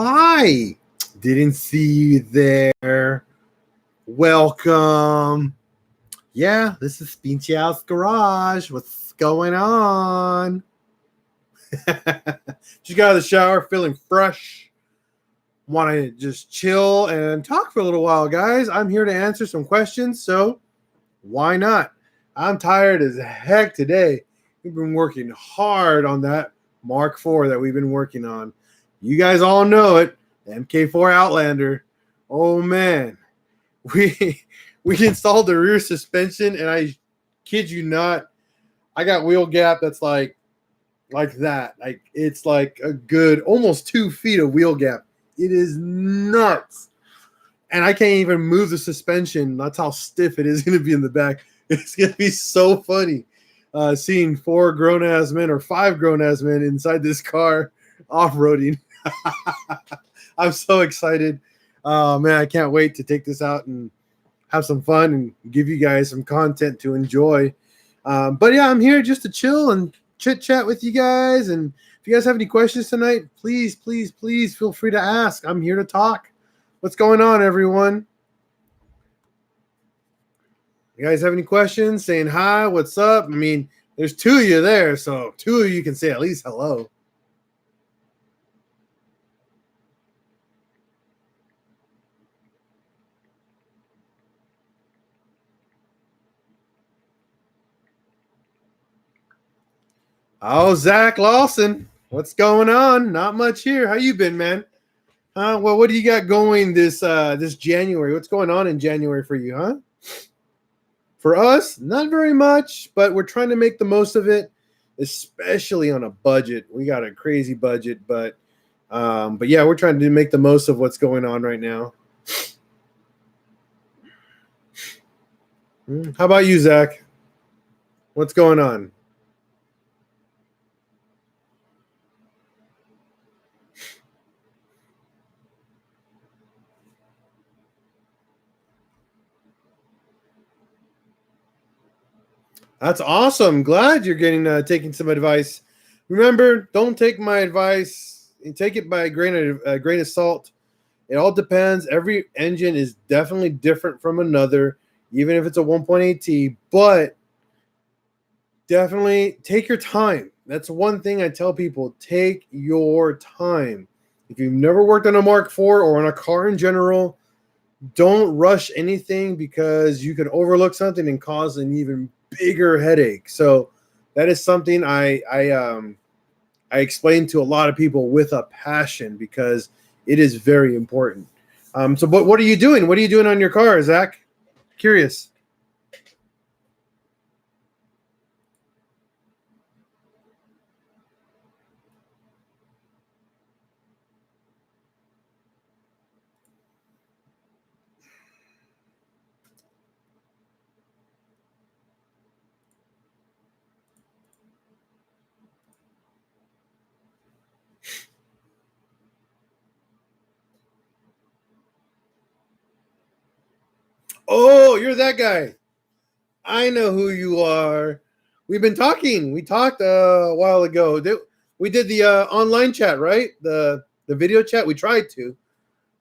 Hi. Didn't see you there. Welcome. Yeah, this is Beachy House Garage. What's going on? Just got out of the shower, feeling fresh. Want to just chill and talk for a little while, guys. I'm here to answer some questions, so why not? I'm tired as heck today. We've been working hard on that Mark IV that we've been working on. You guys all know it, the MK4 Outlander. Oh man, we we installed the rear suspension, and I kid you not, I got wheel gap that's like that. Like it's like a good almost 2 feet of wheel gap. It is nuts, and I can't even move the suspension. That's how stiff it is going to be in the back. It's going to be so funny seeing 4 grown ass men or 5 grown ass men inside this car off roading. I'm so excited. Man, I can't wait to take this out and have some fun and give you guys some content to enjoy. But yeah, I'm here just to chill and chit chat with you guys. And if you guys have any questions tonight, please feel free to ask. I'm here to talk. What's going on, everyone? You guys have any questions? Saying hi, what's up? I mean, there's 2 of you there, so 2 of you can say at least hello. Oh, Zach Lawson, what's going on? Not much here. How you been, man? Well, what do you got going this January? What's going on in January for you, huh? For us, not very much, but we're trying to make the most of it, especially on a budget. We got a crazy budget, but yeah, we're trying to make the most of what's going on right now. How about you, Zach? What's going on? That's awesome. Glad you're getting taking some advice. Remember, don't take my advice and take it by a grain of salt. It all depends. Every engine is definitely different from another, even if it's a 1.8T. But definitely take your time. That's one thing I tell people. Take your time. If you've never worked on a Mark IV or on a car in general, don't rush anything because you can overlook something and cause an even bigger headache. So that is something I explain to a lot of people with a passion because it is very important. But what are you doing? What are you doing on your car, Zach? Curious. Oh, you're that guy. I know who you are. We've been talking. We talked a while ago. We did the online chat, right? The video chat. We tried to,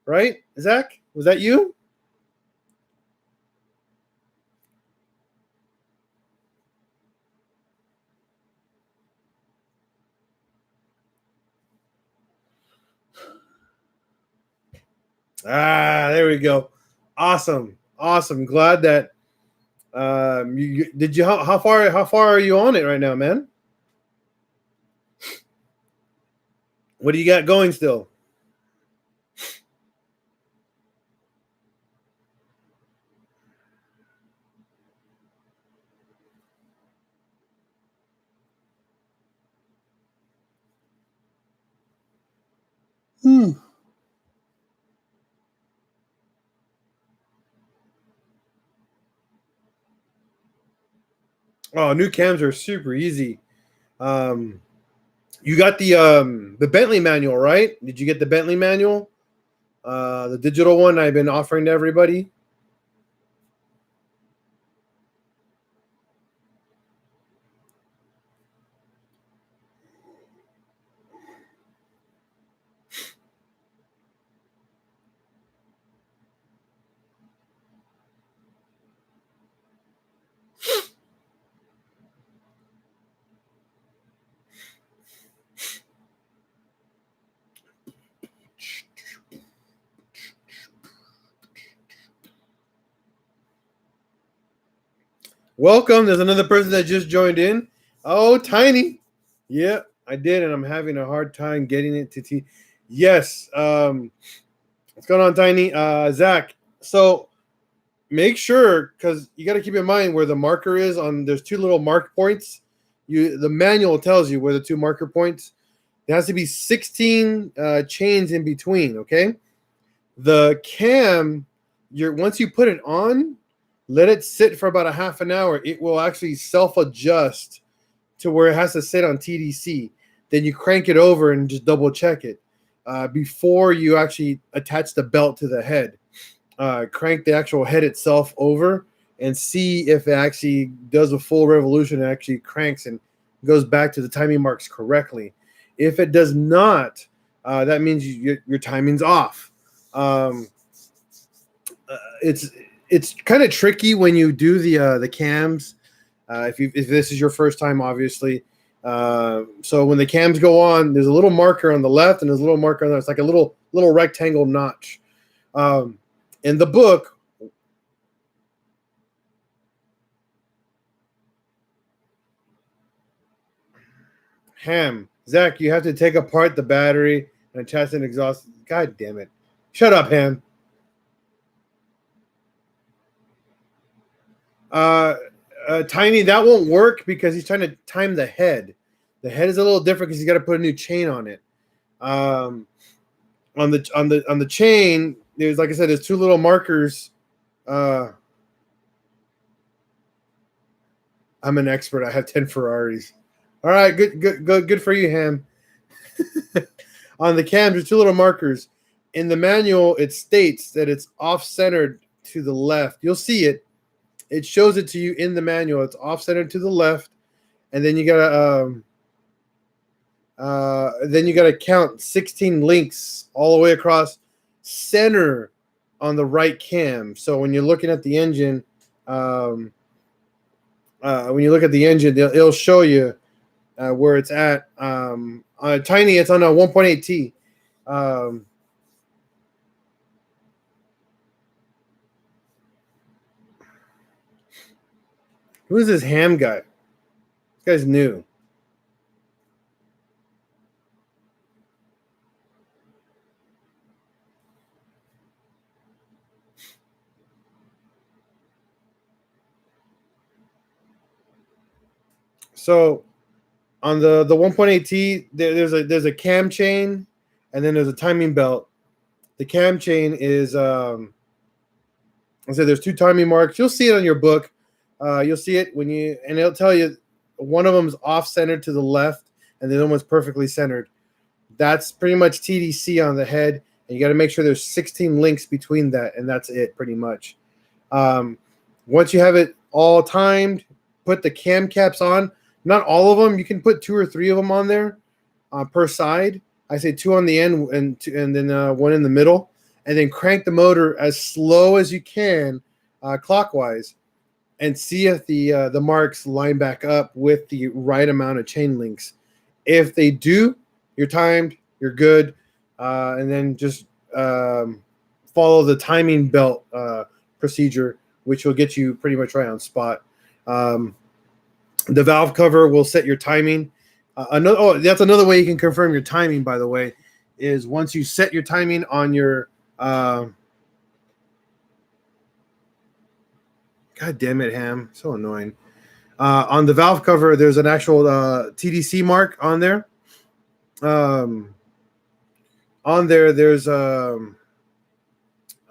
right? Zach, was that you? There we go. Awesome. Glad that did you how far are you on it right now, man? What do you got going still? Hmm. Oh, new cams are super easy. Um, you got the Bentley manual, right? Did you get the Bentley manual? The digital one I've been offering to everybody. Welcome. There's another person that just joined in. Oh, Tiny. Yeah, I did, and I'm having a hard time getting it to T. Yes. What's going on, Tiny? Zach. So make sure, because you got to keep in mind where the marker is on. There's two little mark points. The manual tells you where the two marker points. There has to be 16 chains in between. Okay. The cam, once you put it on, let it sit for about a half an hour. It will actually self-adjust to where it has to sit on TDC. Then you crank it over and just double check it before you actually attach the belt to the head. Crank the actual head itself over and see if it actually does a full revolution and actually cranks and goes back to the timing marks correctly. If it does not, that means your timing's off. It's kind of tricky when you do the cams. If this is your first time, obviously. So when the cams go on, there's a little marker on the left and there's a little marker on the. It's like a little rectangle notch. In the book, Zach, you have to take apart the battery and attach an exhaust. God damn it! Shut up, Ham. Tiny, that won't work because he's trying to time the head. The head is a little different because he's got to put a new chain on it. On the chain, there's, like I said, there's two little markers. I'm an expert. I have 10 Ferraris. All right, good for you, Ham. On the cam, there's two little markers. In the manual, it states that it's off-centered to the left. You'll see it. It shows it to you in the manual. It's off-centered to the left, and then you gotta count 16 links all the way across center on the right cam. So when you're looking at the engine, it'll show you where it's at. Tiny, it's on a 1.8T. Who is this Ham guy? This guy's new. So on the 1.8T, there's a cam chain, and then there's a timing belt. The cam chain is I said there's two timing marks. You'll see it on your book. You'll see it and it'll tell you one of them is off centered to the left, and the other one's perfectly centered. That's pretty much TDC on the head, and you got to make sure there's 16 links between that, and that's it pretty much. Once you have it all timed, put the cam caps on. Not all of them. You can put 2 or 3 of them on there per side. I say 2 on the end and then 1 in the middle, and then crank the motor as slow as you can clockwise, and see if the marks line back up with the right amount of chain links. If they do, you're timed, you're good, and then just follow the timing belt procedure, which will get you pretty much right on spot. The valve cover will set your timing. That's another way you can confirm your timing, by the way, is once you set your timing on your God damn it, Ham. So annoying. On the valve cover, there's an actual TDC mark on there. On there, there's a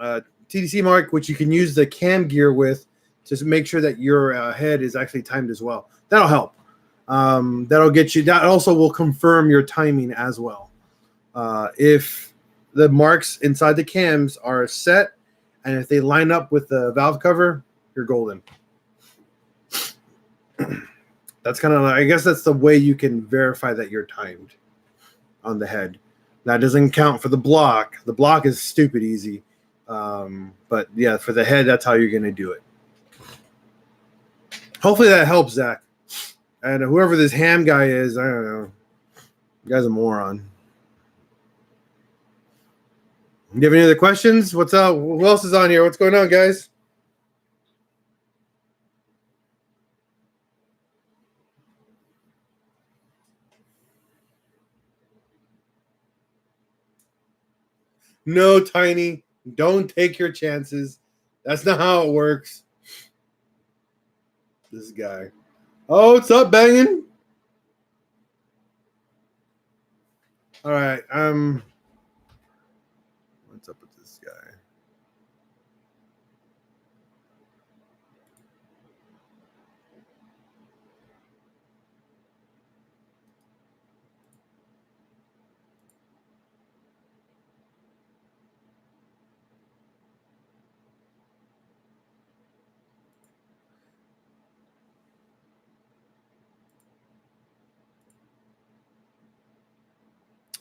TDC mark, which you can use the cam gear with to make sure that your head is actually timed as well. That'll help. That'll get you. That also will confirm your timing as well. If the marks inside the cams are set, and if they line up with the valve cover, you're golden. That's kind of, I guess that's the way you can verify that you're timed on the head. That doesn't count for the block. The block is stupid easy. But yeah, for the head, that's how you're going to do it. Hopefully that helps, Zach. And whoever this Ham guy is, I don't know. You guy's a moron. Do you have any other questions? What's up? Who else is on here? What's going on, guys? No, Tiny. Don't take your chances. That's not how it works. This guy. Oh, what's up, banging? All right. What's up with this guy?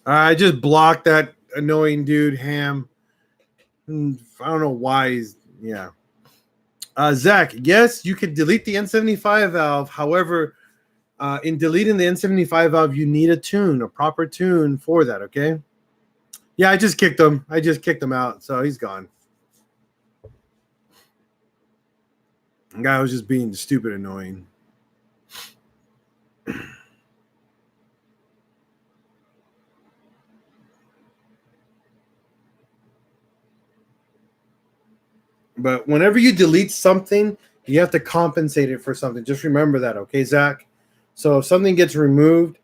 I just blocked that annoying dude, Ham. I don't know why he's yeah. Zach, yes, you could delete the N75 valve. However, in deleting the N75 valve, you need a proper tune for that. Okay. Yeah, I just kicked him. I just kicked him out, so he's gone. The guy was just being stupid annoying. But whenever you delete something, you have to compensate it for something. Just remember that, okay, Zach? So if something gets removed,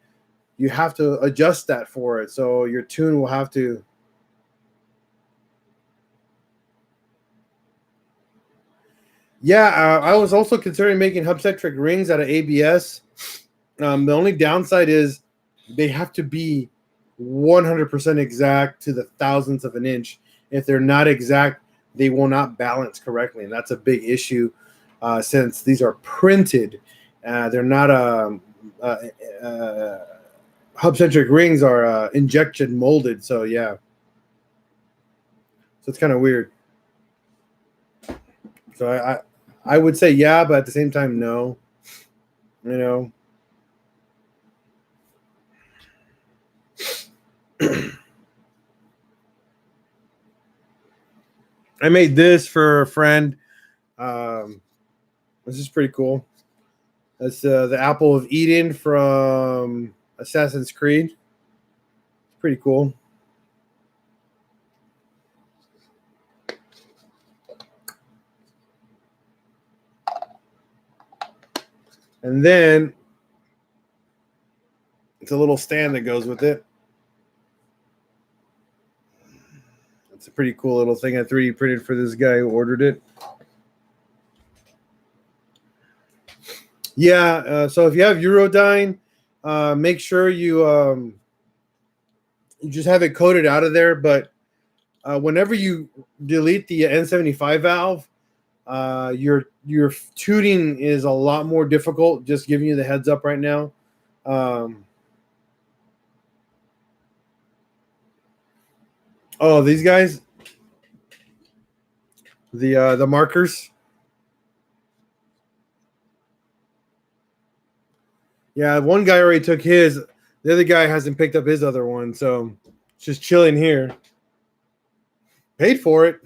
you have to adjust that for it. So your tune will have to. Yeah, I was also considering making hub-centric rings out of ABS. The only downside is they have to be 100% exact to the thousandth of an inch. If they're not exact, they will not balance correctly, and that's a big issue since these are printed. They're not hub-centric rings are injection molded, so yeah. So it's kind of weird. So I would say yeah, but at the same time, no. You know. I made this for a friend. This is pretty cool. That's the Apple of Eden from Assassin's Creed. It's pretty cool. And then it's a little stand that goes with it. It's a pretty cool little thing I 3D printed for this guy who ordered it. Yeah, so if you have Eurodyne, make sure you just have it coated out of there. But whenever you delete the N75 valve, your tuning is a lot more difficult. Just giving you the heads up right now. Oh, these guys, the markers. Yeah, one guy already took his. The other guy hasn't picked up his other one, so it's just chilling here. Paid for it.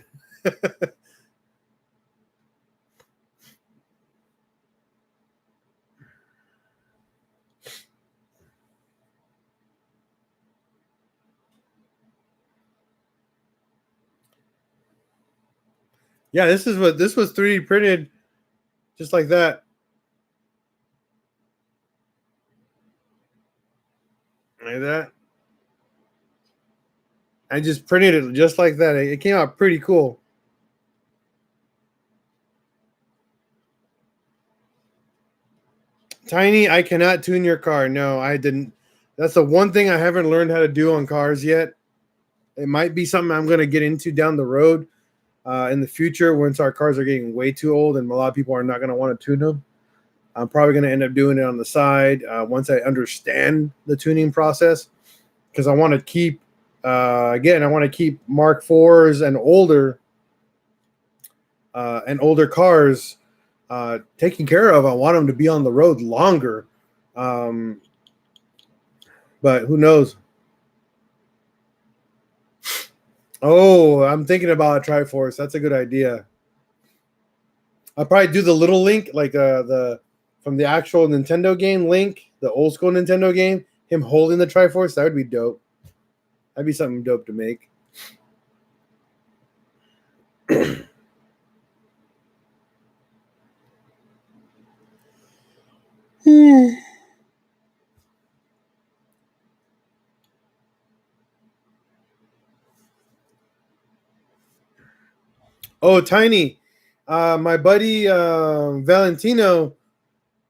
Yeah, this was 3D printed just like that. Like that. I just printed it just like that. It came out pretty cool. Tiny, I cannot tune your car. No, I didn't. That's the one thing I haven't learned how to do on cars yet. It might be something I'm going to get into down the road in the future once our cars are getting way too old and a lot of people are not going to want to tune them. I'm probably going to end up doing it on the side once I understand the tuning process because I want to keep, again, I want to keep Mark IVs and older cars taken care of. I want them to be on the road longer. But who knows? Oh, I'm thinking about a Triforce. That's a good idea. I'll probably do the little Link, like the from the actual Nintendo game Link, the old school Nintendo game. Him holding the Triforce, that would be dope. That'd be something dope to make. Oh, Tiny. My buddy Valentino,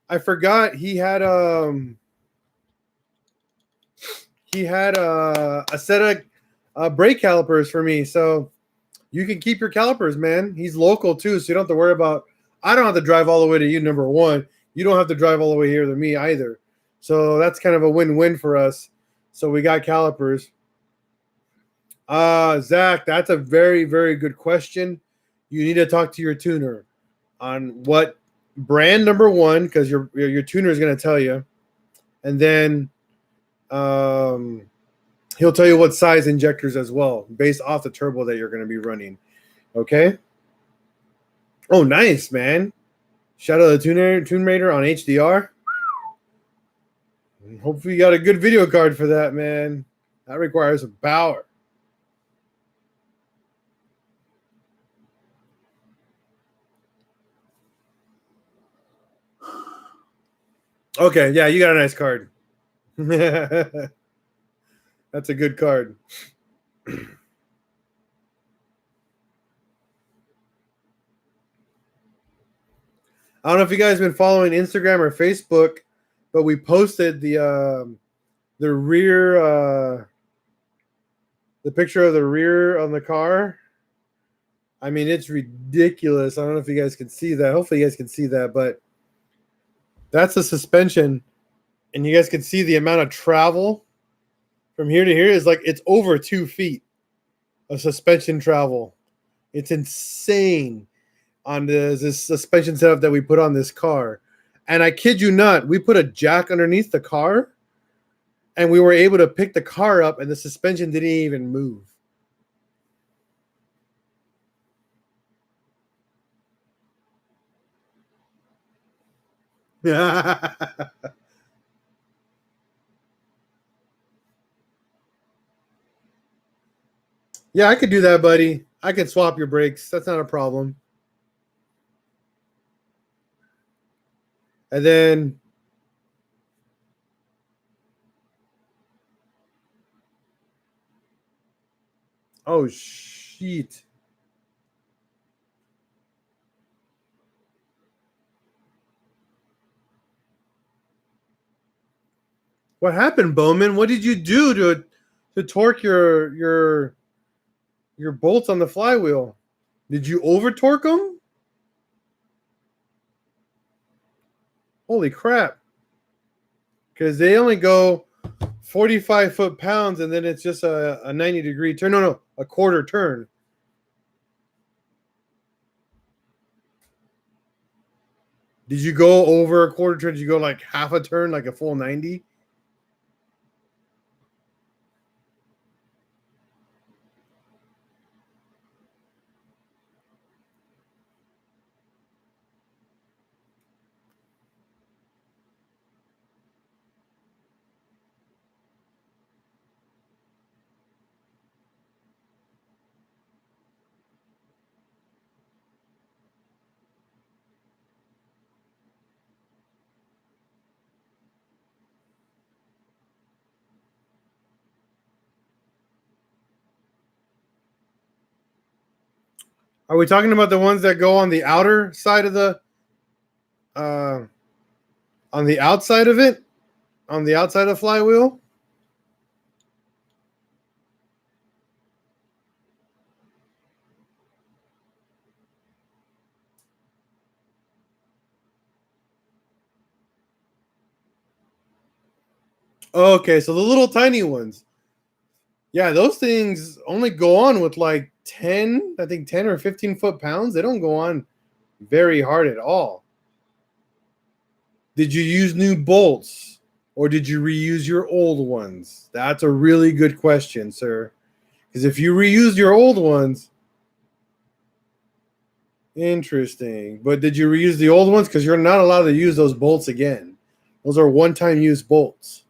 I forgot he had a set of brake calipers for me. So you can keep your calipers, man. He's local too, so you don't have to worry about. I don't have to drive all the way to you. Number one, you don't have to drive all the way here to me either. So that's kind of a win-win for us. So we got calipers. Zach, that's a very, very good question. You need to talk to your tuner on what brand number one, because your tuner is going to tell you, and then um, he'll tell you what size injectors as well, based off the turbo that you're going to be running. Okay. Oh, nice, man. Shout out to the Tune Raider on HDR. Hopefully you got a good video card for that, man. That requires some power. Okay, yeah, you got a nice card. That's a good card. I don't know if you guys have been following Instagram or Facebook, but we posted the rear the picture of the rear on the car. I mean, it's ridiculous. I don't know if you guys can see that. Hopefully you guys can see that, but that's the suspension, and you guys can see the amount of travel from here to here is like it's over 2 feet of suspension travel. It's insane on this suspension setup that we put on this car. And I kid you not, we put a jack underneath the car and we were able to pick the car up and the suspension didn't even move. Yeah, I could do that, buddy. I could swap your brakes. That's not a problem. And then oh shit. What happened, Bowman? What did you do to torque your bolts on the flywheel? Did you over torque them? Holy crap. Because they only go 45 foot-pounds and then it's just a 90-degree turn. No, a quarter turn. Did you go over a quarter turn? Did you go like half a turn, like a full 90? Are we talking about the ones that go on the outer side of the uh on the outside of it? On the outside of the flywheel? Okay, so the little tiny ones. Yeah, those things only go on with like 10, I think 10 or 15 foot-pounds. They don't go on very hard at all. Did you use new bolts or did you reuse your old ones? That's a really good question, sir. Because if you reused your old ones, interesting. But did you reuse the old ones? Because you're not allowed to use those bolts again. Those are one-time use bolts.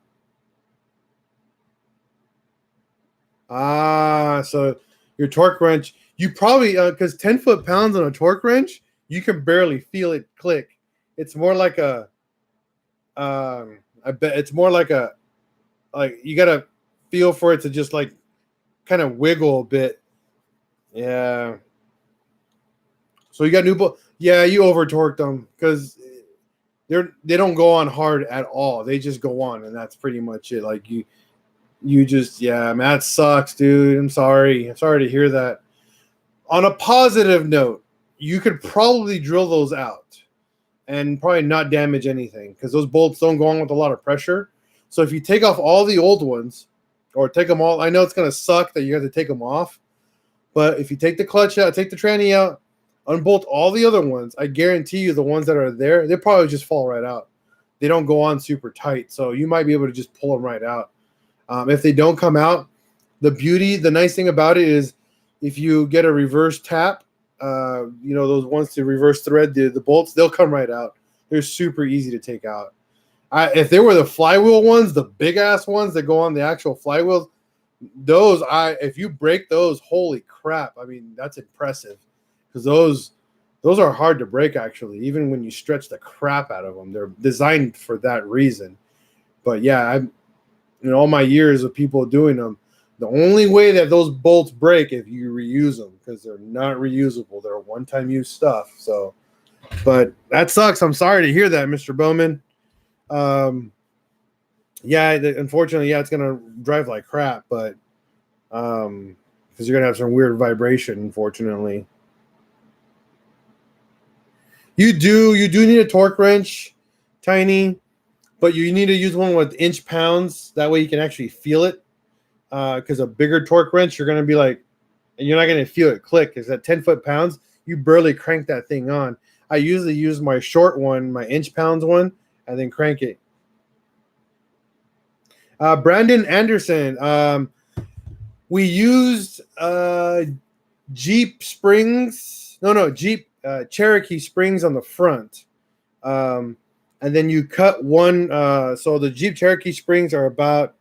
So your torque wrench, You probably because 10 foot-pounds on a torque wrench, you can barely feel it click. It's more like a I bet it's more like a like you gotta feel for it to just like kind of wiggle a bit. Yeah. So you got new bolts. Yeah, you over torqued them because they don't go on hard at all. They just go on, and that's pretty much it. Like you just yeah, man, that sucks, dude. I'm sorry. I'm sorry to hear that. On a positive note, you could probably drill those out and probably not damage anything because those bolts don't go on with a lot of pressure. So if you take off all the old ones or take them all, I know it's going to suck that you have to take them off. But if you take the clutch out, take the tranny out, unbolt all the other ones, I guarantee you the ones that are there, they probably just fall right out. They don't go on super tight. So you might be able to just pull them right out. If they don't come out, the nice thing about it is if you get a reverse tap, those ones to reverse thread the bolts, they'll come right out. They're super easy to take out. If they were the flywheel ones, the big ass ones that go on the actual flywheels, if you break those, holy crap! I mean, that's impressive because those are hard to break actually. Even when you stretch the crap out of them, they're designed for that reason. But yeah, all my years of people doing them, the only way that those bolts break if you reuse them because they're not reusable. They're one-time use stuff. So, but that sucks. I'm sorry to hear that, Mr. Bowman. Unfortunately, it's gonna drive like crap, but because you're gonna have some weird vibration. Unfortunately, you do need a torque wrench, tiny, but you need to use one with inch pounds. That way, you can actually feel it. Because a bigger torque wrench, you're gonna be like, and you're not gonna feel it click. Because at 10 foot-pounds, you barely crank that thing on. I usually use my short one, my inch pounds one, and then crank it. Brandon Anderson, we used Jeep springs. No, Jeep Cherokee springs on the front. And then you cut one. So the Jeep Cherokee springs are about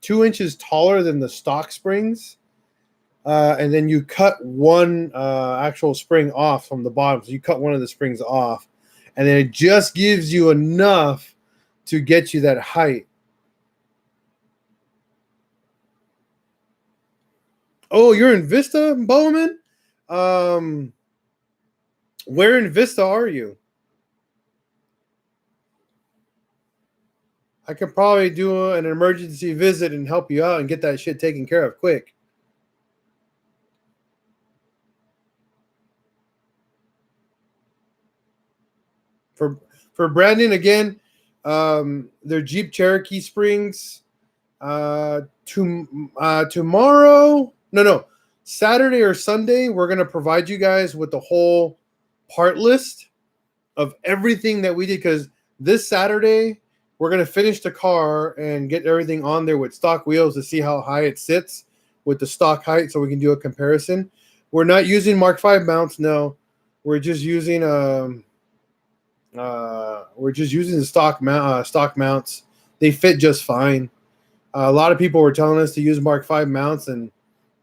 2 inches taller than the stock springs. And then you cut one actual spring off from the bottom. So you cut one of the springs off. And then it just gives you enough to get you that height. Oh, you're in Vista, Bowman? Where in Vista are you? I could probably do an emergency visit and help you out and get that shit taken care of quick. For Brandon, again, their Jeep Cherokee springs. Tomorrow, Saturday or Sunday, we're going to provide you guys with the whole part list of everything that we did, because this Saturday we're going to finish the car and get everything on there with stock wheels to see how high it sits with the stock height, so we can do a comparison. We're not using Mark V mounts. No, we're just using the stock mounts. They fit just fine. A lot of people were telling us to use Mark V mounts and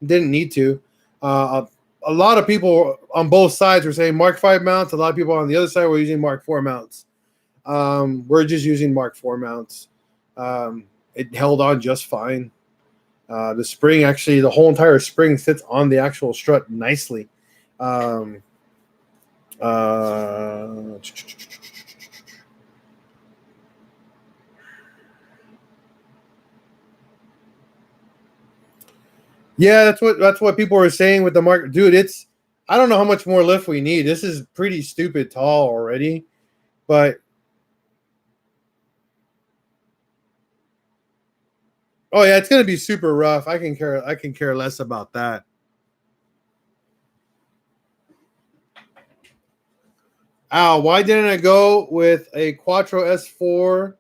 didn't need to. A lot of people on both sides were saying Mark V mounts. A lot of people on the other side were using Mark IV mounts. We're just using Mark IV mounts. It held on just fine. The spring, actually, the whole entire spring sits on the actual strut nicely. Yeah, that's what people were saying with the market, dude. I don't know how much more lift we need. This is pretty stupid tall already, but oh yeah, it's gonna be super rough. I can care less about that. Ow, why didn't I go with a Quattro S4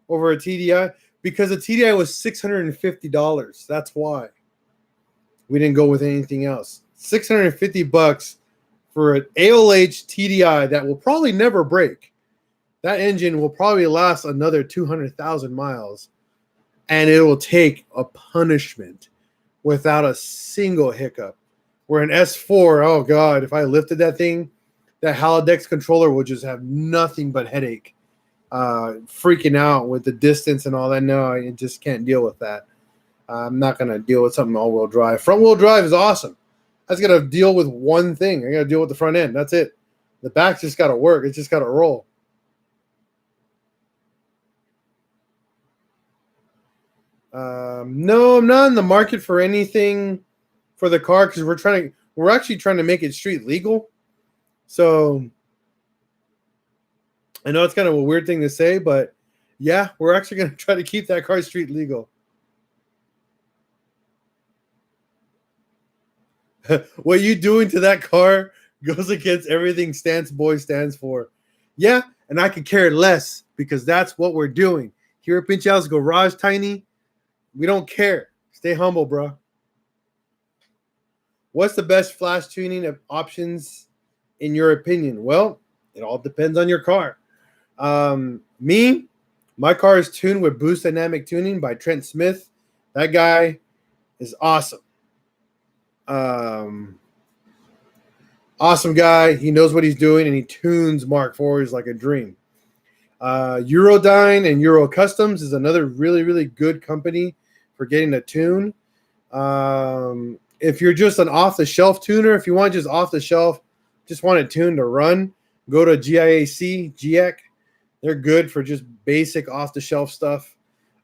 over a TDI? Because the TDI was $650. That's why we didn't go with anything else. $650 for an ALH TDI that will probably never break. That engine will probably last another 200,000 miles, and it will take a punishment without a single hiccup. Where an S4, oh god, if I lifted that thing, that holodeck controller would just have nothing but headache. Freaking out with the distance and all that. No, I just can't deal with that. I'm not gonna deal with something all-wheel drive. Front-wheel drive is awesome. I just gotta deal with one thing. I gotta deal with the front end. That's it. The back's just gotta work. It's just gotta roll. No, I'm not in the market for anything for the car because we're actually trying to make it street legal. So I know it's kind of a weird thing to say, but yeah, we're actually going to try to keep that car street legal. What you doing to that car goes against everything Stance Boy stands for. Yeah, and I could care less because that's what we're doing. Here at Pinch Out's Garage Tiny, we don't care. Stay humble, bro. What's the best flash tuning of options in your opinion? Well, it all depends on your car. My car is tuned with Boost Dynamic Tuning by Trent Smith. That guy is awesome. Awesome guy. He knows what he's doing, and he tunes Mark IVs like a dream. Eurodyne and Euro Customs is another really, really good company for getting a tune. If you're just an off-the-shelf tuner, if you want just off-the-shelf, just want it tuned to run, go to GIEC. They're good for just basic off-the-shelf stuff.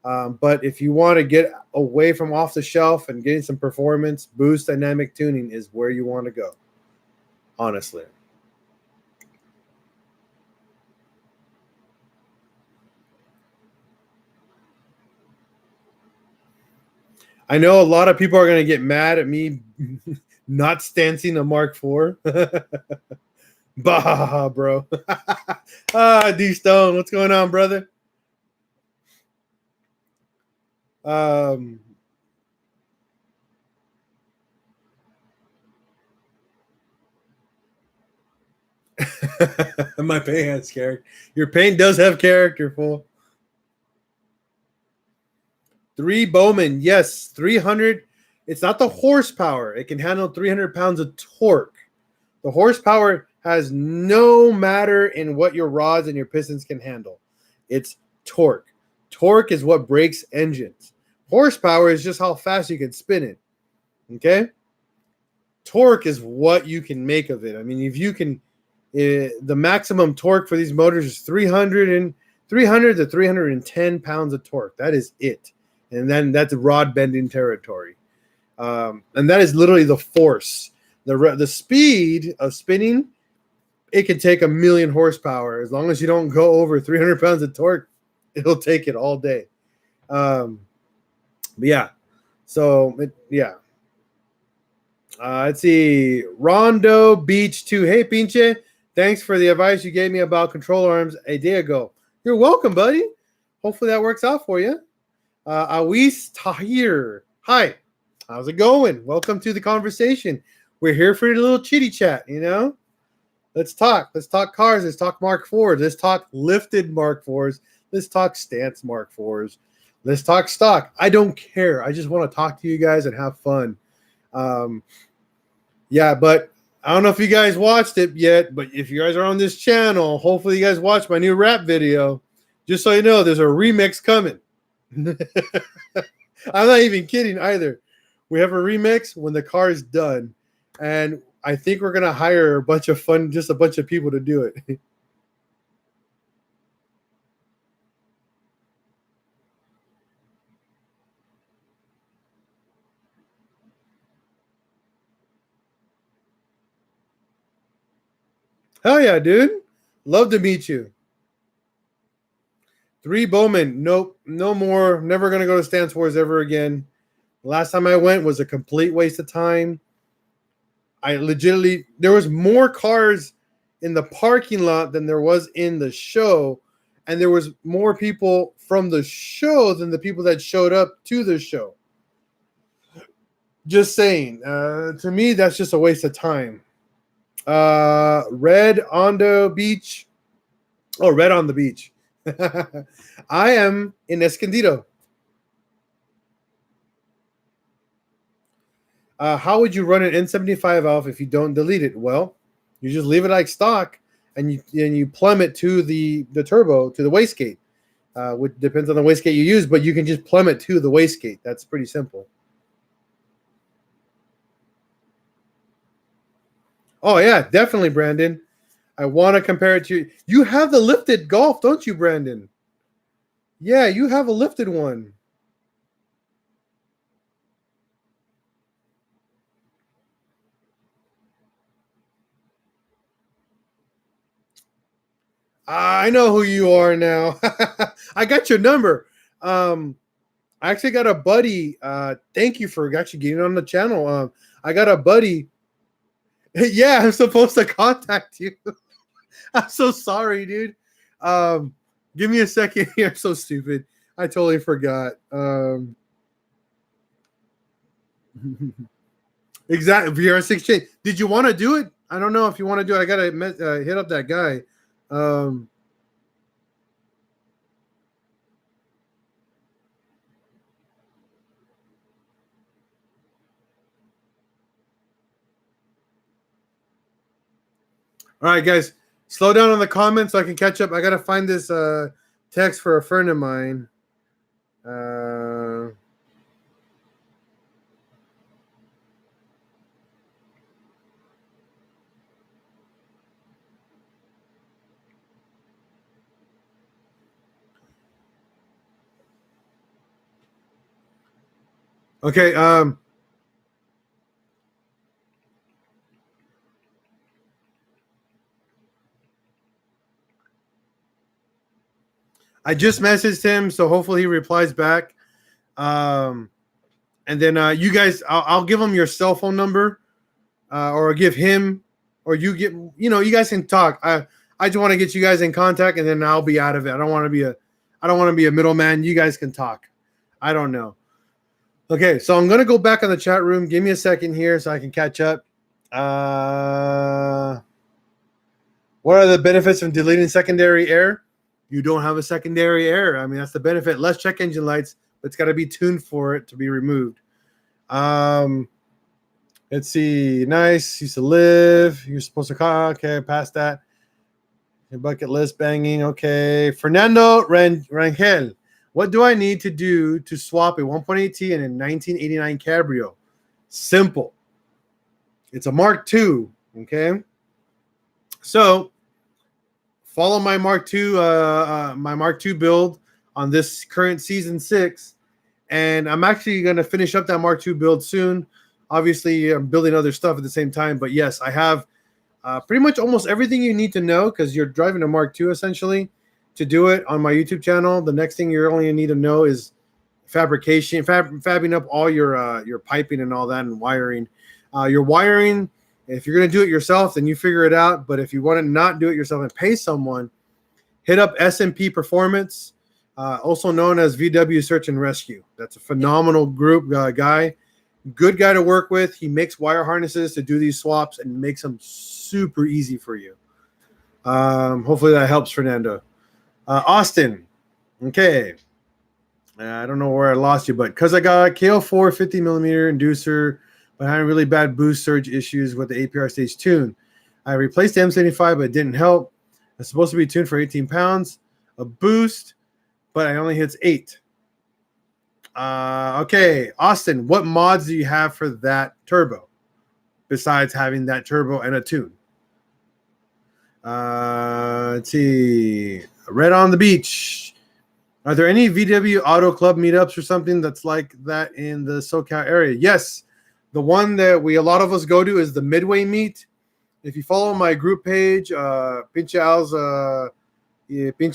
But if you want to get away from off-the-shelf and getting some performance, Boost Dynamic Tuning is where you want to go, honestly. I know a lot of people are going to get mad at me not stancing a Mark IV. Bah, bro. D Stone, what's going on, brother? My paint has character. Your paint does have character, fool. 3 Bowman, yes, 300. It's not the horsepower. It can handle 300 pounds of torque. The horsepower has no matter in what your rods and your pistons can handle. It's torque. Torque is what breaks engines. Horsepower is just how fast you can spin it. Okay? Torque is what you can make of it. I mean, if you can, the maximum torque for these motors is 300 to 310 pounds of torque. That is it. And then that's rod bending territory. And that is literally the force. The speed of spinning, it can take 1,000,000 horsepower. As long as you don't go over 300 pounds of torque, it'll take it all day. But yeah. So, yeah. Let's see. Rondo Beach 2. Hey, Pinche. Thanks for the advice you gave me about control arms a day ago. You're welcome, buddy. Hopefully that works out for you. Awis Tahir. Hi. How's it going? Welcome to the conversation. We're here for a little chitty chat, you know? Let's talk. Let's talk cars. Let's talk Mark IVs. Let's talk lifted Mark IVs. Let's talk stance Mark IVs. Let's talk stock. I don't care. I just want to talk to you guys and have fun. Yeah, but I don't know if you guys watched it yet, but if you guys are on this channel, hopefully you guys watched my new rap video. Just so you know, there's a remix coming. I'm not even kidding either. We have a remix when the car is done, and I think we're gonna hire a bunch of people to do it. Hell yeah, dude! Love to meet you. 3 Bowman. Nope, no more. Never gonna go to Stance Wars ever again. Last time I went was a complete waste of time. There was more cars in the parking lot than there was in the show, and there was more people from the show than the people that showed up to the show. Just saying. To me, that's just a waste of time. Red Ondo Beach. Oh, Red on the Beach. I am in Escondido. How would you run an N75 off if you don't delete it? Well, you just leave it like stock, and you plumb it to the turbo, to the wastegate. Which depends on the wastegate you use, but you can just plumb it to the wastegate. That's pretty simple. Oh yeah, definitely, Brandon. I want to compare it to you. Have the lifted Golf, don't you, Brandon? Yeah, you have a lifted one. I know who you are now. I got your number. I actually got a buddy. Thank you for actually getting on the channel. I got a buddy. Yeah, I'm supposed to contact you. I'm so sorry, dude. Give me a second here. I'm so stupid. I totally forgot. Exactly. VR6 Did you want to do it? I don't know if you want to do it. I gotta hit up that guy. Um, all right, guys, slow down on the comments so I can catch up. I gotta find this text for a friend of mine. Okay. I just messaged him, so hopefully he replies back. And then you guys, I'll give him your cell phone number, or give him, or you get, you guys can talk. I just want to get you guys in contact, and then I'll be out of it. I don't want to be a middleman. You guys can talk. I don't know. Okay, so I'm gonna go back on the chat room. Give me a second here so I can catch up. What are the benefits from deleting secondary air? You don't have a secondary air. I mean, that's the benefit. Less check engine lights, but it's got to be tuned for it to be removed. Let's see. Nice. Used to live. You're supposed to call. Okay, past that. Your bucket list banging. Okay. Fernando Rangel. What do I need to do to swap a 1.8T and a 1989 Cabrio? Simple. It's a Mark II. Okay. So follow my Mark II build on this current season 6, and I'm actually going to finish up that Mark II build soon. Obviously, I'm building other stuff at the same time, but yes, I have pretty much almost everything you need to know, because you're driving a Mark II essentially to do it on my YouTube channel. The next thing you're only need to know is fabrication, fabbing up all your piping and all that, and wiring. Your wiring. If you're going to do it yourself, then you figure it out. But if you want to not do it yourself and pay someone, hit up S&P Performance, also known as VW Search and Rescue. That's a phenomenal group guy. Good guy to work with. He makes wire harnesses to do these swaps and makes them super easy for you. Hopefully that helps, Fernando. Austin. Okay. I don't know where I lost you, but because I got a KO4 50 millimeter inducer, but having really bad boost surge issues with the APR stage tune. I replaced the M75, but it didn't help. It's supposed to be tuned for 18 pounds, a boost, but I only hits 8. Okay, Austin, what mods do you have for that turbo besides having that turbo and a tune? Let's see. Red on the Beach. Are there any VW Auto Club meetups or something that's like that in the SoCal area? Yes. The one that a lot of us go to is the Midway Meet. If you follow my group page, Pinche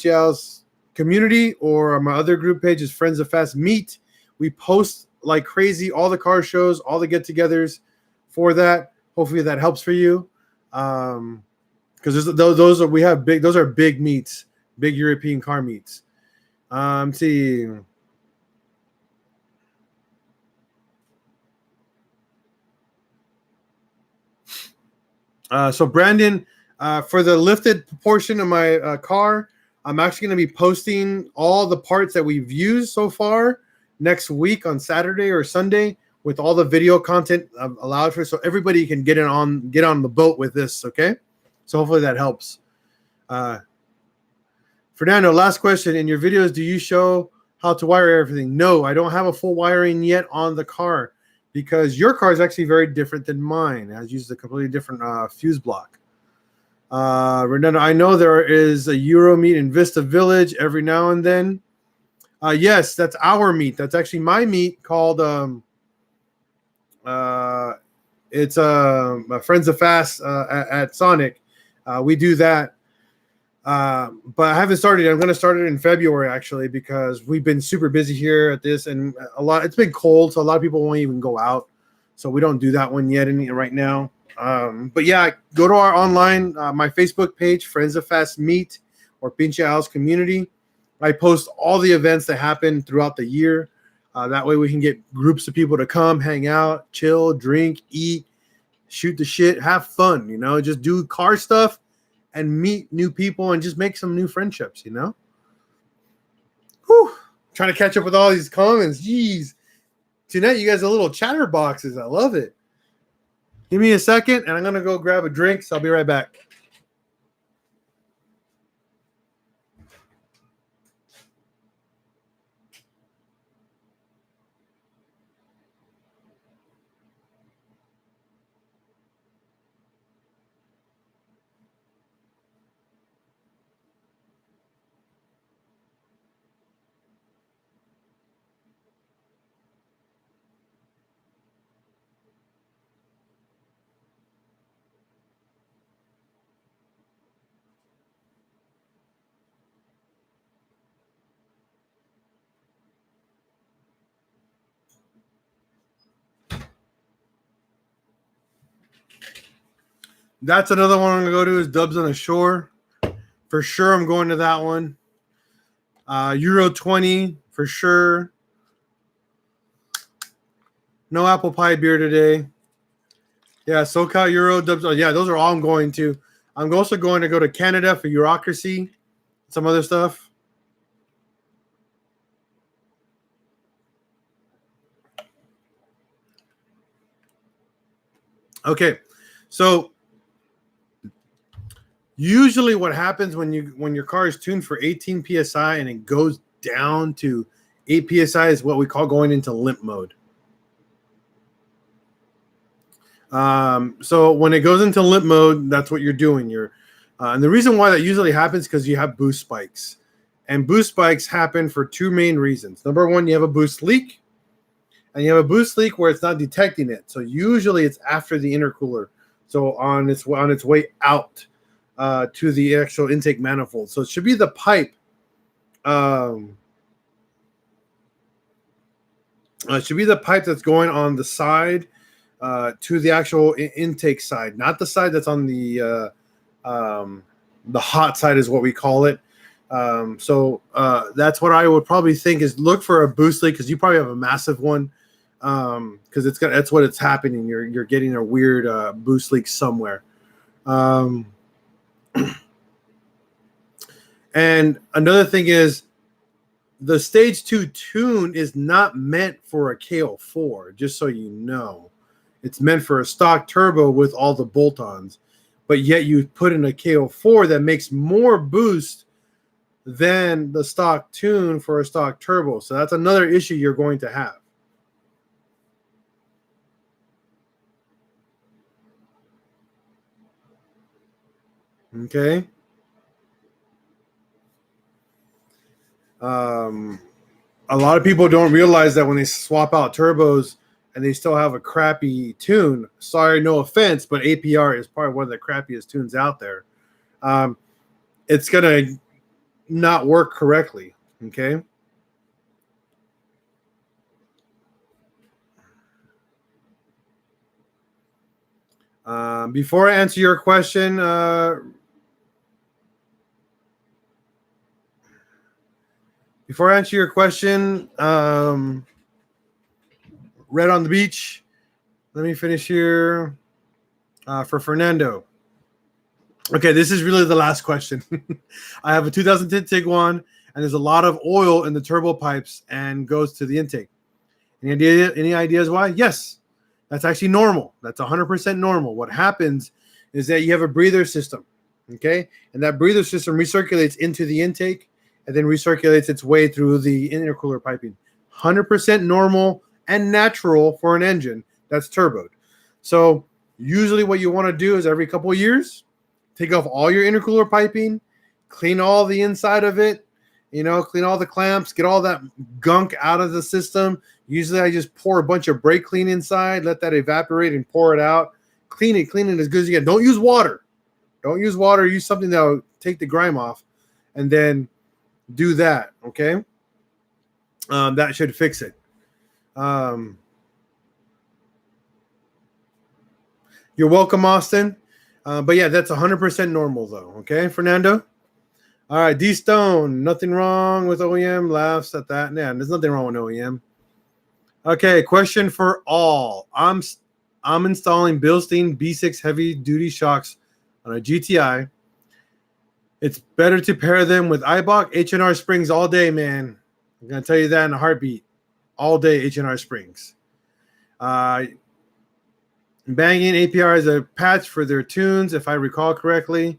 Al's community, or my other group page is Friends of Fast Meet, we post like crazy all the car shows, all the get-togethers for that. Hopefully that helps for you, because those are big meets, big European car meets. See. So Brandon, for the lifted portion of my car, I'm actually going to be posting all the parts that we've used so far next week on Saturday or Sunday. with all the video content allowed for, so everybody can get on the boat with this. Okay, so hopefully that helps. Fernando, last question. In your videos, do you show how to wire everything? No, I don't have a full wiring yet on the car because your car is actually very different than mine. It has used a completely different fuse block. Fernando, I know there is a Euro meet in Vista Village every now and then. Yes, that's our meet. That's actually my meet called it's Friends of Fast at Sonic. We do that. But I haven't started. I'm going to start it in February actually because we've been super busy here at this, and it's been cold, so a lot of people won't even go out. So we don't do that one yet right now. But yeah, go to our online, my Facebook page, Friends of Fast Meet or Pinche Al's Community. I post all the events that happen throughout the year. That way we can get groups of people to come, hang out, chill, drink, eat, shoot the shit, have fun, just do car stuff and meet new people and just make some new friendships, Whew. Trying to catch up with all these comments. Jeez. Tonight, you guys are little chatterboxes. I love it. Give me a second, and I'm going to go grab a drink, so I'll be right back. That's another one I'm going to go to is Dubs on the Shore. For sure, I'm going to that one. Euro 20, for sure. No apple pie beer today. Yeah, SoCal Euro, Dubs. Oh, yeah, those are all I'm going to. I'm also going to go to Canada for Eurocracy, some other stuff. Okay, so usually what happens when your car is tuned for 18 psi and it goes down to 8 psi is what we call going into limp mode. So when it goes into limp mode, that's what you're doing. And the reason why that usually happens is because you have boost spikes, and boost spikes happen for two main reasons. Number one, you have a boost leak, and you have a boost leak where it's not detecting it. So usually it's after the intercooler, so on its way out to the actual intake manifold. So it should be the pipe. It should be the pipe that's going on the side to the actual intake side, not the side that's on the hot side is what we call it. So that's what I would probably think is look for a boost leak because you probably have a massive one because that's what it's happening. You're getting a weird boost leak somewhere. And another thing is the stage 2 tune is not meant for a KO4, just so you know. It's meant for a stock turbo with all the bolt-ons, but yet you put in a KO4 that makes more boost than the stock tune for a stock turbo. So that's another issue you're going to have. Okay. A lot of people don't realize that when they swap out turbos and they still have a crappy tune. Sorry, no offense, but APR is probably one of the crappiest tunes out there. It's gonna not work correctly. Okay. Before I answer your question, Red on the Beach. Let me finish here for Fernando. Okay, this is really the last question. I have a 2010 Tiguan, and there's a lot of oil in the turbo pipes and goes to the intake. Any ideas why? Yes, that's actually normal. That's 100% normal. What happens is that you have a breather system, okay? And that breather system recirculates into the intake and then recirculates its way through the intercooler piping. 100% normal and natural for an engine that's turboed. So usually what you want to do is every couple of years, take off all your intercooler piping, clean all the inside of it, clean all the clamps, get all that gunk out of the system. Usually I just pour a bunch of brake clean inside, let that evaporate and pour it out. Clean it as good as you can. Don't use water. Use something that will take the grime off, and then do that, okay? That should fix it. You're welcome, Austin. But yeah, that's 100% normal though, okay, Fernando? All right, D Stone, nothing wrong with OEM. Laughs at that. Yeah, there's nothing wrong with OEM. Okay, question for all. I'm installing Bilstein B6 heavy duty shocks on a GTI. It's better to pair them with Eibach H&R springs all day, man. I'm gonna tell you that in a heartbeat. All day H&R springs. Banging APR is a patch for their tunes, if I recall correctly.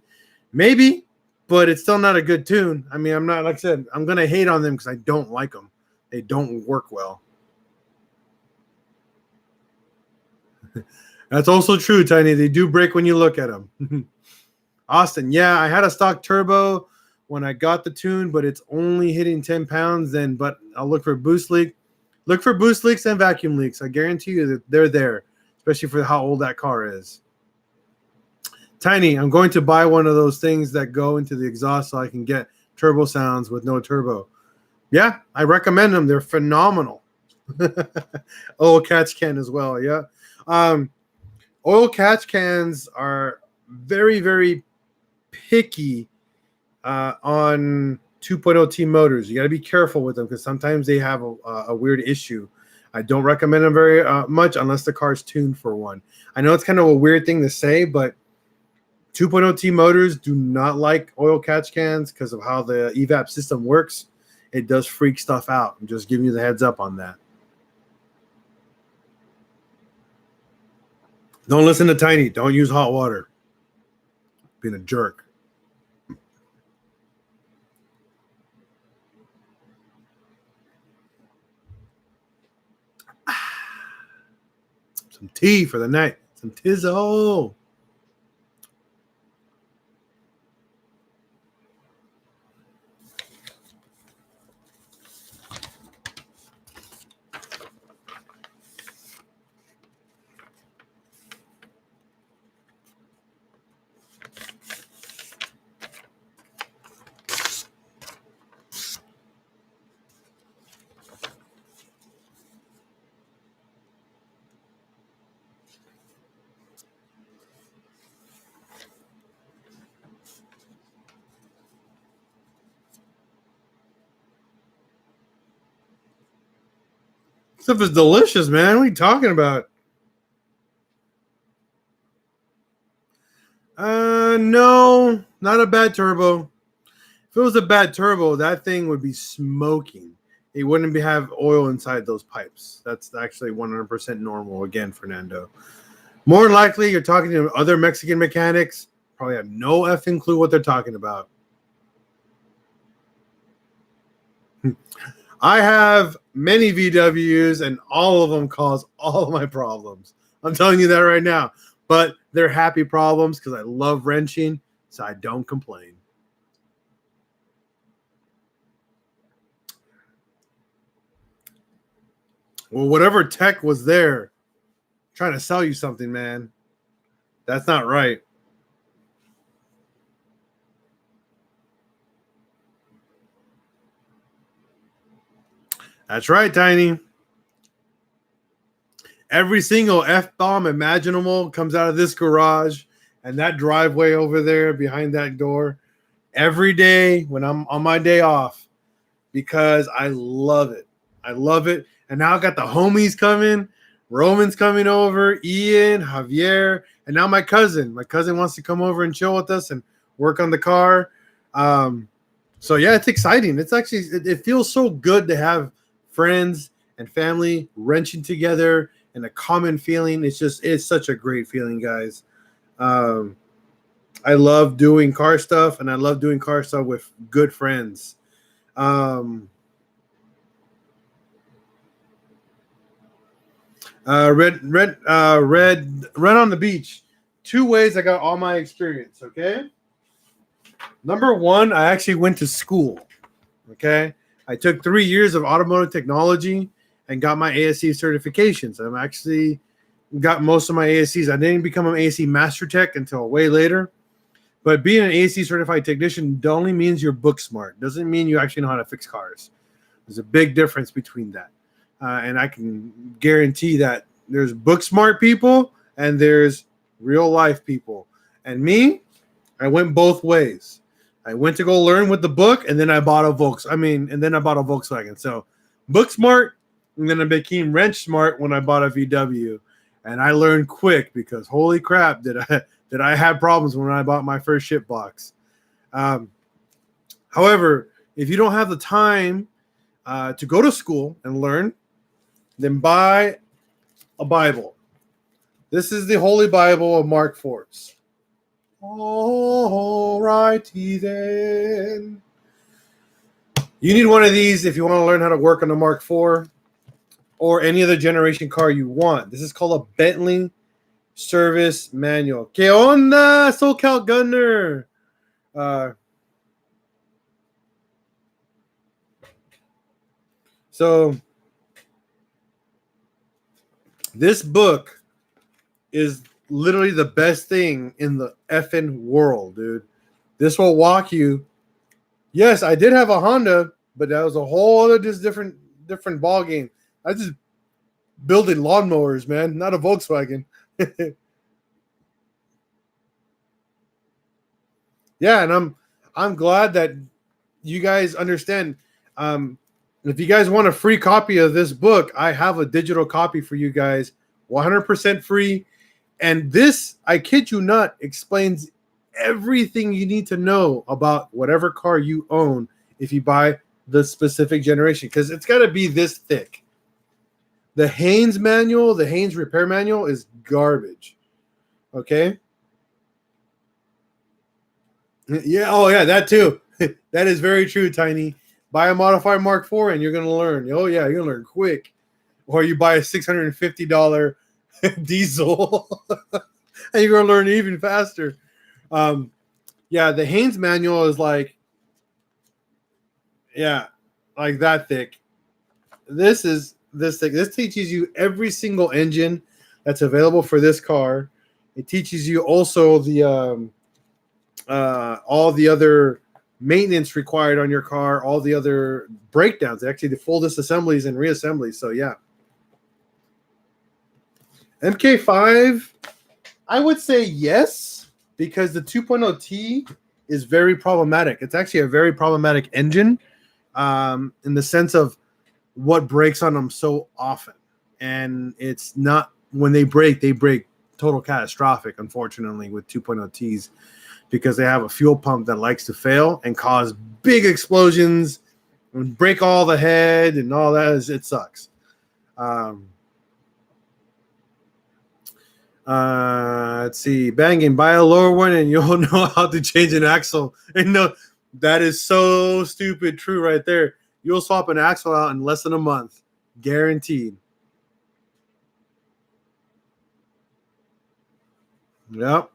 Maybe. But it's still not a good tune. I mean, I'm not, like I said, I'm going to hate on them because I don't like them. They don't work well. That's also true, Tiny. They do break when you look at them. Austin, yeah, I had a stock turbo when I got the tune, but it's only hitting 10 pounds then. But I'll look for boost leak. Look for boost leaks and vacuum leaks. I guarantee you that they're there, especially for how old that car is. Tiny, I'm going to buy one of those things that go into the exhaust so I can get turbo sounds with no turbo. Yeah, I recommend them. They're phenomenal. Oil catch can as well, yeah. Oil catch cans are very, very picky on 2.0T motors. You got to be careful with them because sometimes they have a weird issue. I don't recommend them very much unless the car's tuned for one. I know it's kind of a weird thing to say, but 2.0T motors do not like oil catch cans because of how the evap system works. It does freak stuff out. I'm just giving you the heads up on that. Don't listen to Tiny. Don't use hot water. Being a jerk. Some tea for the night. Some Tizzo. Stuff is delicious, man. What are you talking about? No, not a bad turbo. If it was a bad turbo, that thing would be smoking. It wouldn't have oil inside those pipes. That's actually 100% normal. Again, Fernando. More likely, you're talking to other Mexican mechanics. Probably have no effing clue what they're talking about. I have many VWs, and all of them cause all of my problems. I'm telling you that right now. But they're happy problems because I love wrenching, so I don't complain. Well, whatever tech was there trying to sell you something, man, that's not right. That's right, Tiny. Every single F-bomb imaginable comes out of this garage and that driveway over there behind that door every day when I'm on my day off because I love it. I love it. And now I got the homies coming. Roman's coming over, Ian, Javier, and now my cousin. My cousin wants to come over and chill with us and work on the car. So, yeah, it's exciting. It's actually – it feels so good to have friends and family wrenching together and a common feeling. It's such a great feeling, guys. Um, I love doing car stuff, and I love doing car stuff with good friends. Um, red on the beach. 2 ways I got all my experience. Okay. Number one, I actually went to school. Okay. I took 3 years of automotive technology and got my ASC certifications. I'm actually got most of my ASCs. I didn't become an ASC master tech until way later. But being an ASC certified technician only means you're book smart. Doesn't mean you actually know how to fix cars. There's a big difference between that. And I can guarantee that there's book smart people and there's real life people. And me, I went both ways. I went to go learn with the book, and then I bought a Volkswagen. So book smart, and then I became wrench smart when I bought a VW. And I learned quick because holy crap, did I have problems when I bought my first ship box. However, if you don't have the time to go to school and learn, then buy a Bible. This is the Holy Bible of Mark Forbes. All righty then. You need one of these if you want to learn how to work on the Mark IV or any other generation car you want. This is called a Bentley Service Manual. ¿Qué onda, SoCal Gunner? So this book is literally the best thing in the effing world, dude. This will walk you. Yes, I did have a Honda, but that was a whole other just different ball game. I just building lawnmowers, man, not a Volkswagen. Yeah, and I'm glad that you guys understand. If you guys want a free copy of this book, I have a digital copy for you guys, 100% free. And this, I kid you not, explains everything you need to know about whatever car you own if you buy the specific generation, because it's got to be this thick. The Haynes manual, the Haynes repair manual is garbage. Okay? Yeah, oh yeah, that too. That is very true, Tiny. Buy a modified Mark IV and you're going to learn. Oh yeah, you're going to learn quick. Or you buy a $650 diesel and you're going to learn even faster. Yeah, the Haynes manual is like that thick. This is this thick. This teaches you every single engine that's available for this car. It teaches you also the all the other maintenance required on your car, all the other breakdowns, actually the full disassemblies and reassemblies. So yeah. MK5, I would say yes, because the 2.0T is very problematic. It's actually a very problematic engine in the sense of what breaks on them so often. And it's not, when they break total catastrophic, unfortunately, with 2.0Ts, because they have a fuel pump that likes to fail and cause big explosions and break all the head and all that. It sucks. Let's see. Banging, buy a lower one and you'll know how to change an axle. And no, that is so stupid true right there. You'll swap an axle out in less than a month. Guaranteed. Yep.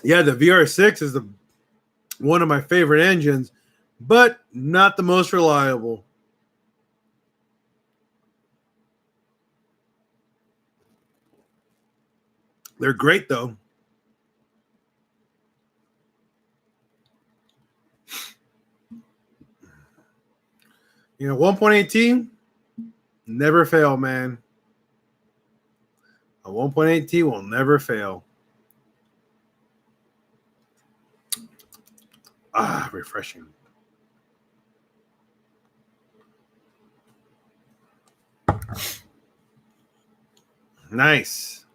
Yeah, the VR6 is one of my favorite engines, but not the most reliable. They're great, though. You know, 1.8T, never fail, man. A 1.8T will never fail. Refreshing. Nice.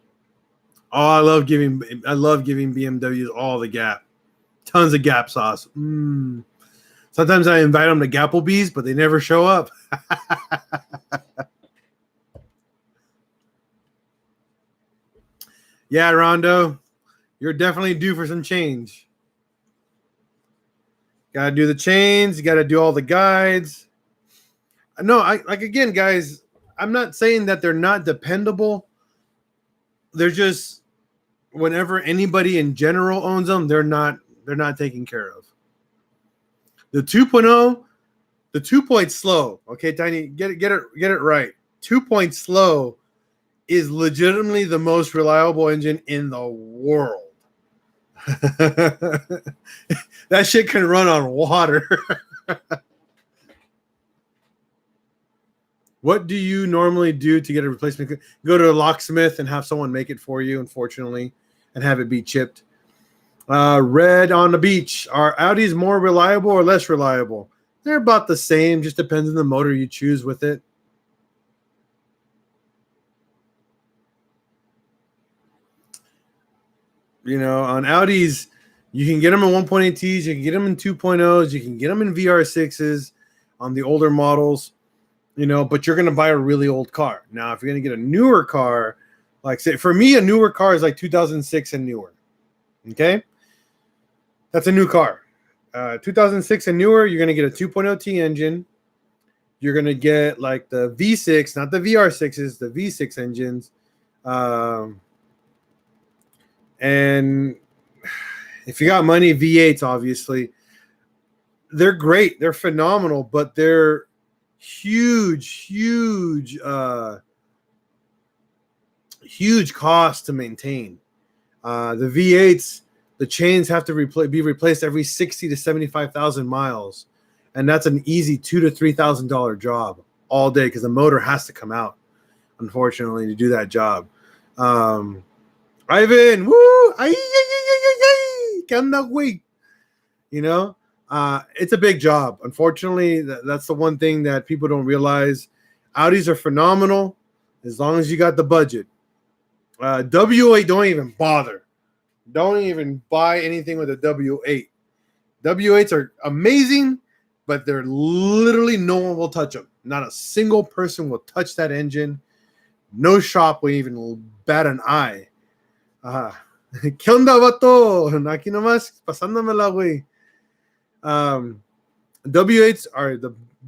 Oh, I love giving BMWs all the gap. Tons of Gap sauce. Sometimes I invite them to Gapplebee's, but they never show up. Yeah, Rondo, you're definitely due for some change. Got to do the chains. You got to do all the guides. No, again, guys, I'm not saying that they're not dependable. They're just, whenever anybody in general owns them, they're not taken care of. The 2.0, the 2-point slow. Okay, Tiny, get it right. 2-point slow is legitimately the most reliable engine in the world. That shit can run on water. What do you normally do to get a replacement? Go to a locksmith and have someone make it for you, unfortunately, and have it be chipped. Red on the beach. Are Audis more reliable or less reliable? They're about the same. Just depends on the motor you choose with it. You know, on Audis, you can get them in 1.8Ts, you can get them in 2.0s, you can get them in VR6s on the older models, you know, but you're going to buy a really old car. Now, if you're going to get a newer car, like say, for me, a newer car is like 2006 and newer. Okay? That's a new car. 2006 and newer, you're going to get a 2.0T engine. You're going to get like the V6, not the VR6s, the V6 engines. And if you got money, V8s, obviously. They're great. They're phenomenal, but they're huge cost to maintain. The V8s, the chains have to be replaced every 60 to 75,000 miles. And that's an easy $2,000 to $3,000 job all day because the motor has to come out, unfortunately, to do that job. Ivan, woo! Cannot wait. You know, it's a big job. Unfortunately, that's the one thing that people don't realize. Audis are phenomenal as long as you got the budget. W8, don't even bother. Don't even buy anything with a W8. W8s are amazing, but they're literally no one will touch them. Not a single person will touch that engine. No shop will even bat an eye. ¿Qué onda, vato? Aquí nomás pasándomela, güey. W8s are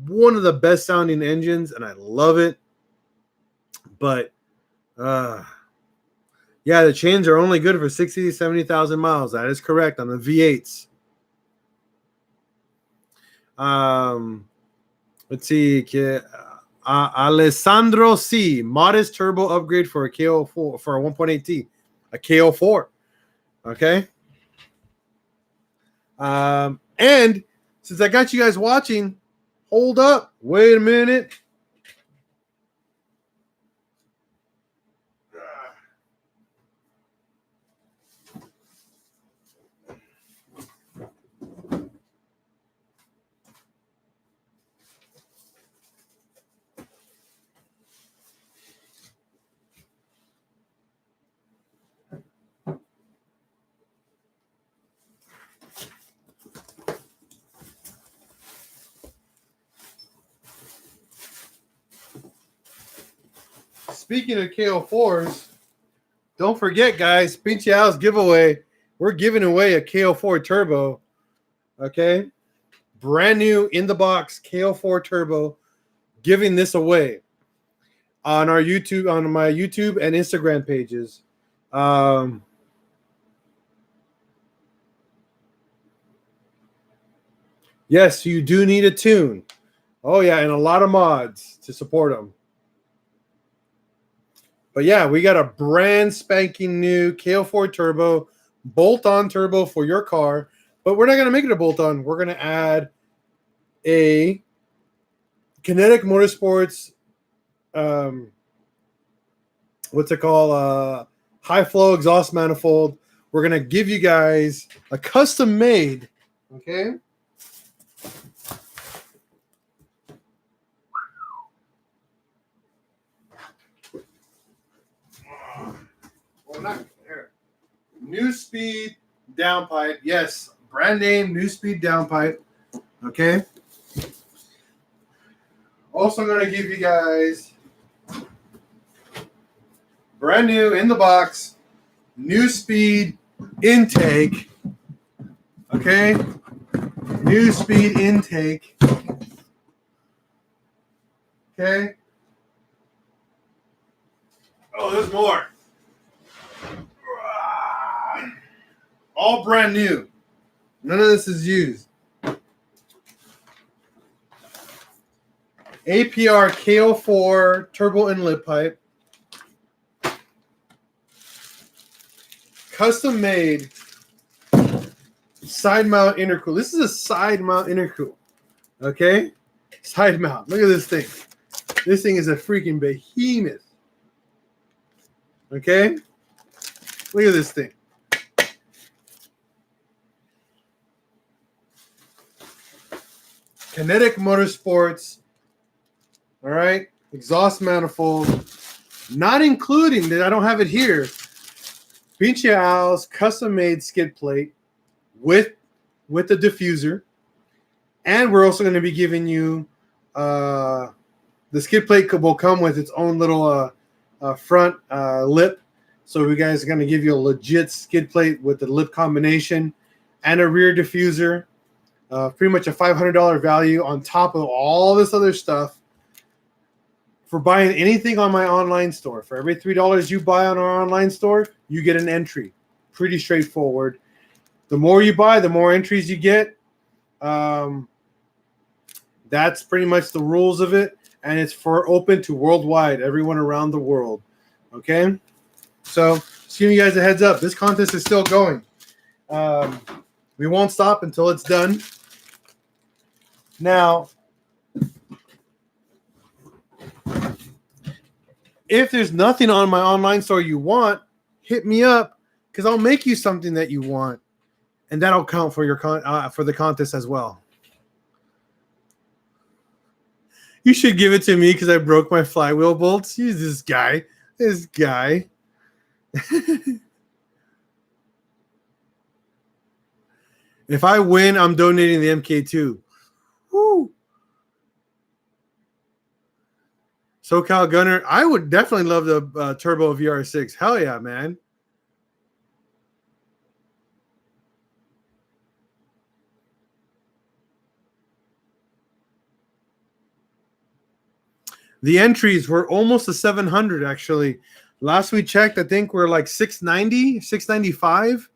one of the best sounding engines, and I love it. But, yeah, the chains are only good for 60 to 70,000 miles. That is correct on the V8s. Let's see. Alessandro C. Modest turbo upgrade for a KO4 for a 1.8T. A KO4. Okay. And since I got you guys watching, hold up. Wait a minute. Speaking of KO4s, don't forget, guys, Pinche House giveaway. We're giving away a KO4 turbo. Okay. Brand new in the box KO4 turbo. Giving this away on our YouTube, on my YouTube and Instagram pages. Yes, you do need a tune. Oh, yeah, and a lot of mods to support them. But yeah, we got a brand spanking new KO4 turbo, bolt-on turbo for your car. But we're not going to make it a bolt-on. We're going to add a Kinetic Motorsports, what's it called? High flow exhaust manifold. We're going to give you guys a custom made, okay? Well, not here. New speed downpipe. Yes, brand name New Speed downpipe. Okay. Also, I'm going to give you guys brand new in the box New Speed intake. Okay. New Speed intake. Okay. Oh, there's more. All brand new. None of this is used. APR KO4 turbo inlet pipe. Custom made side mount intercool. This is a side mount intercool. Okay? Side mount. Look at this thing. This thing is a freaking behemoth. Okay? Look at this thing. Kinetic Motorsports. All right? Exhaust manifold. Not including that, I don't have it here. Pinche Al's custom made skid plate with the diffuser. And we're also going to be giving you the skid plate will come with its own little front lip. So you guys are going to give you a legit skid plate with the lip combination and a rear diffuser. Pretty much a $500 value on top of all this other stuff. For buying anything on my online store, for every $3 you buy on our online store, you get an entry. Pretty straightforward. The more you buy, the more entries you get. That's pretty much the rules of it, and it's for open to worldwide, everyone around the world. Okay, so just giving you guys a heads up. This contest is still going. We won't stop until it's done. Now, if there's nothing on my online store you want, hit me up because I'll make you something that you want, and that'll count for your for the contest as well. You should give it to me because I broke my flywheel bolts. Use this guy. This guy. If I win, I'm donating the MK2. Woo. SoCal Gunner. I would definitely love the Turbo VR6. Hell yeah, man. The entries were almost to 700, actually. Last we checked, I think we're like 690, 695.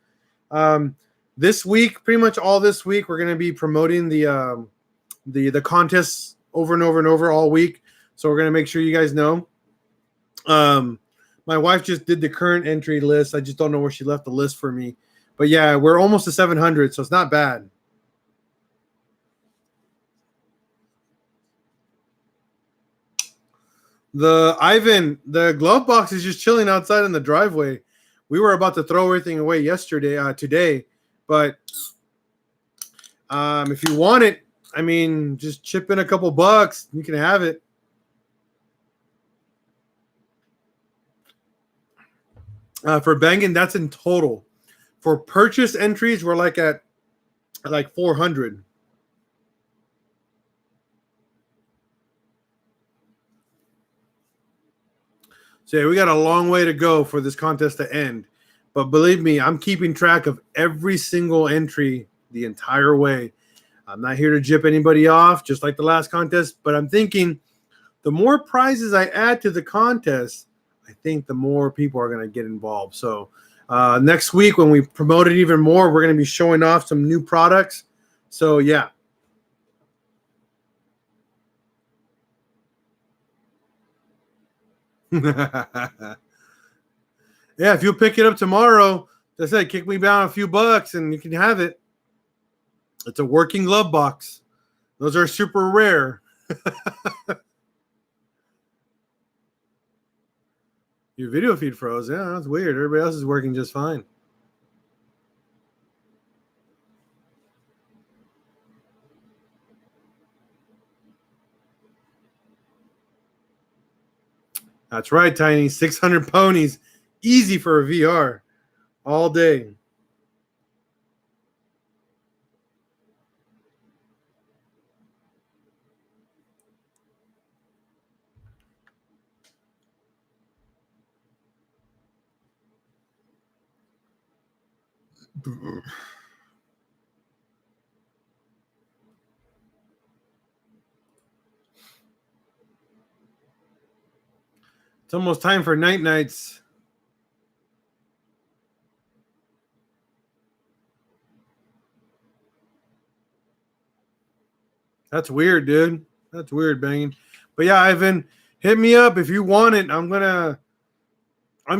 This week, pretty much all this week, we're going to be promoting the contests over and over and over all week. So we're going to make sure you guys know. My wife just did the current entry list. I just don't know where she left the list for me. But yeah, we're almost to 700, so it's not bad. The glove box is just chilling outside in the driveway. We were about to throw everything away today, but if you want it, I mean, just chip in a couple bucks, you can have it. For banging, that's in total. For purchase entries, we're like at 400. So yeah, we got a long way to go for this contest to end. But believe me, I'm keeping track of every single entry the entire way. I'm not here to jip anybody off, just like the last contest. But I'm thinking the more prizes I add to the contest, I think the more people are going to get involved. So next week, when we promote it even more, we're going to be showing off some new products. So yeah. Yeah, if you pick it up tomorrow, as I said, kick me down a few bucks and you can have it. It's a working glove box. Those are super rare. Your video feed froze. Yeah, that's weird. Everybody else is working just fine. That's right, Tiny. 600 ponies. Easy for a VR. All day. It's almost time for night nights. That's weird, dude. That's weird, banging. But yeah, Ivan, hit me up if you want it. I'm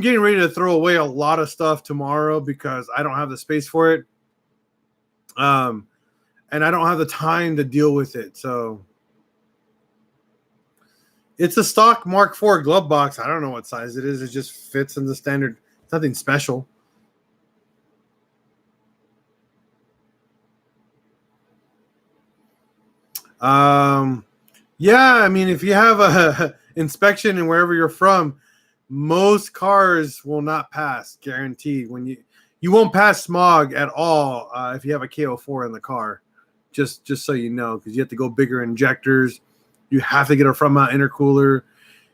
getting ready to throw away a lot of stuff tomorrow because I don't have the space for it. And I don't have the time to deal with it. So it's a stock Mark IV glove box. I don't know what size it is. It just fits in the standard. It's nothing special. Yeah, I mean, if you have a inspection and wherever you're from, most cars will not pass, guaranteed. When you won't pass smog at all if you have a KO4 in the car. Just so you know, because you have to go bigger injectors. You have to get a front mount intercooler.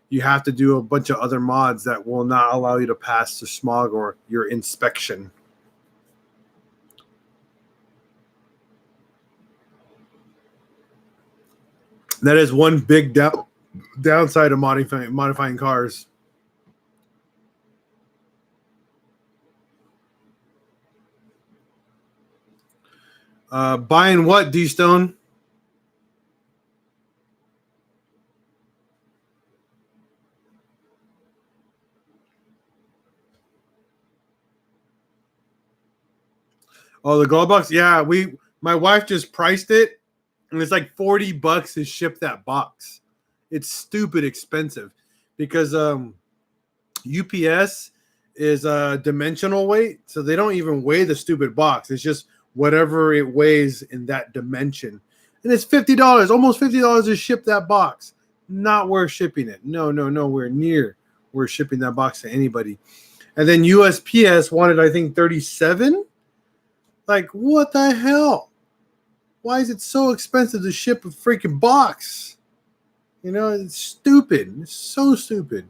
You have to do a bunch of other mods that will not allow you to pass the smog or your inspection. That is one big downside of modifying cars. Buying what, D-Stone? Oh, the glove box? Yeah, my wife just priced it, and it's like $40 to ship that box. It's stupid expensive because UPS is a dimensional weight, so they don't even weigh the stupid box. It's just whatever it weighs in that dimension. And it's $50, almost $50 to ship that box. Not worth shipping it. No, nowhere near worth shipping that box to anybody. And then USPS wanted, I think, 37. Like, what the hell? Why is it so expensive to ship a freaking box? You know, it's stupid. It's so stupid.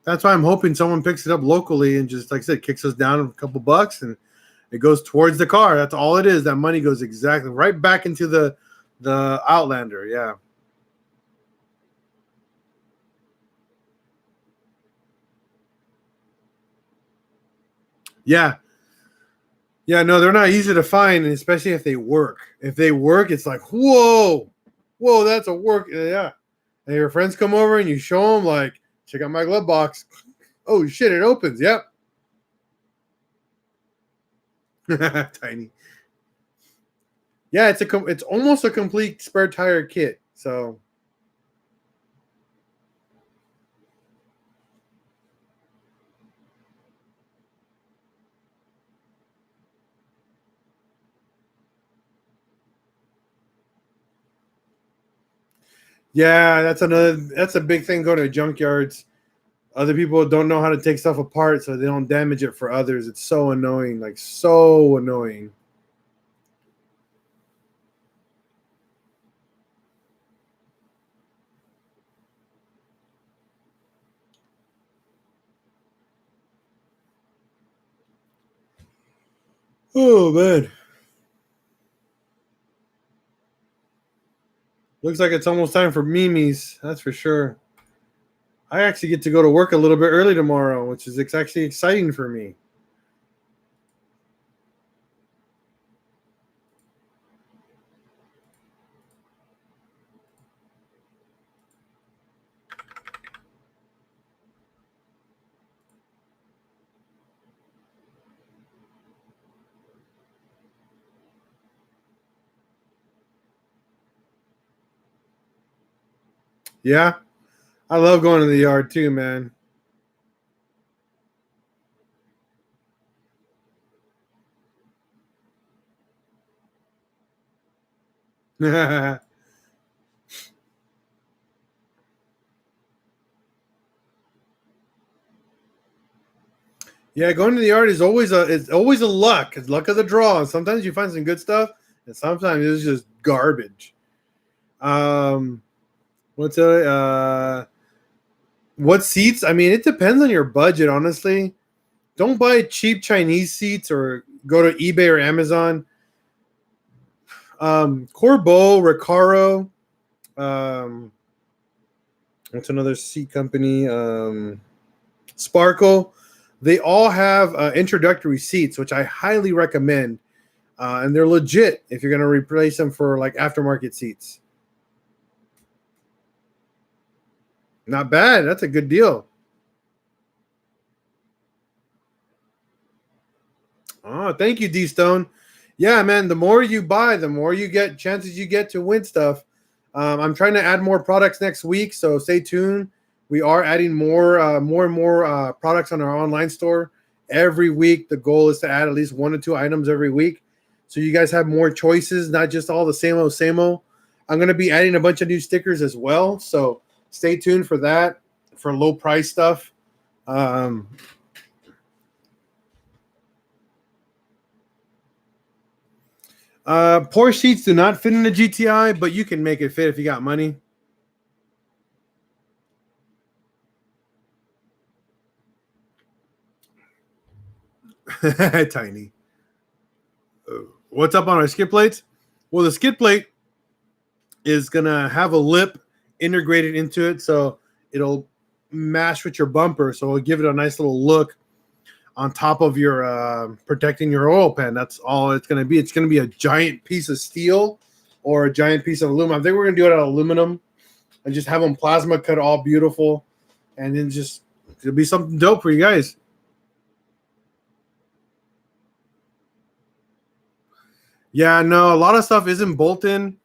That's why I'm hoping someone picks it up locally and just, like I said, kicks us down a couple bucks and it goes towards the car. That's all it is. That money goes exactly right back into the Outlander. Yeah. Yeah. Yeah, no, they're not easy to find, and especially if they work. If they work, it's like, whoa, that's a work. Yeah. And your friends come over and you show them, like, check out my glove box. Oh, shit, it opens. Yep. Tiny. Yeah, it's almost a complete spare tire kit. So yeah, that's a big thing going to junkyards. Other people don't know how to take stuff apart, so they don't damage it for others. It's so annoying, like so annoying. Oh man. Looks like it's almost time for Mimi's. That's for sure. I actually get to go to work a little bit early tomorrow, which is actually exciting for me. Yeah, I love going to the yard too, man. Yeah, going to the yard is always a luck. It's luck of the draw. And sometimes you find some good stuff, and sometimes it's just garbage. Um, what's what seats? I mean, it depends on your budget, honestly. don't buy cheap Chinese seats or go to eBay or Amazon. Corbeau, Recaro, what's another seat company? Sparkle. They all have introductory seats, which I highly recommend. And they're legit if you're going to replace them for like aftermarket seats. Not bad. That's a good deal. Oh, thank you, D Stone. Yeah, man. The more you buy, the more you get chances you get to win stuff. I'm trying to add more products next week, so stay tuned. We are adding more and more products on our online store every week. The goal is to add at least 1 or 2 items every week, so you guys have more choices, not just all the same old, same old. I'm going to be adding a bunch of new stickers as well, so stay tuned for that, for low price stuff. Porsche seats do not fit in the GTI, but you can make it fit if you got money. Tiny. What's up on our skid plates? Well, the skid plate is gonna have a lip integrated into it, so it'll match with your bumper, so it'll give it a nice little look on top of your protecting your oil pan. That's all it's gonna be. It's gonna be a giant piece of steel or a giant piece of aluminum. I think we're gonna do it out of aluminum and just have them plasma cut all beautiful, and then just it'll be something dope for you guys. Yeah, no, a lot of stuff isn't bolt-in.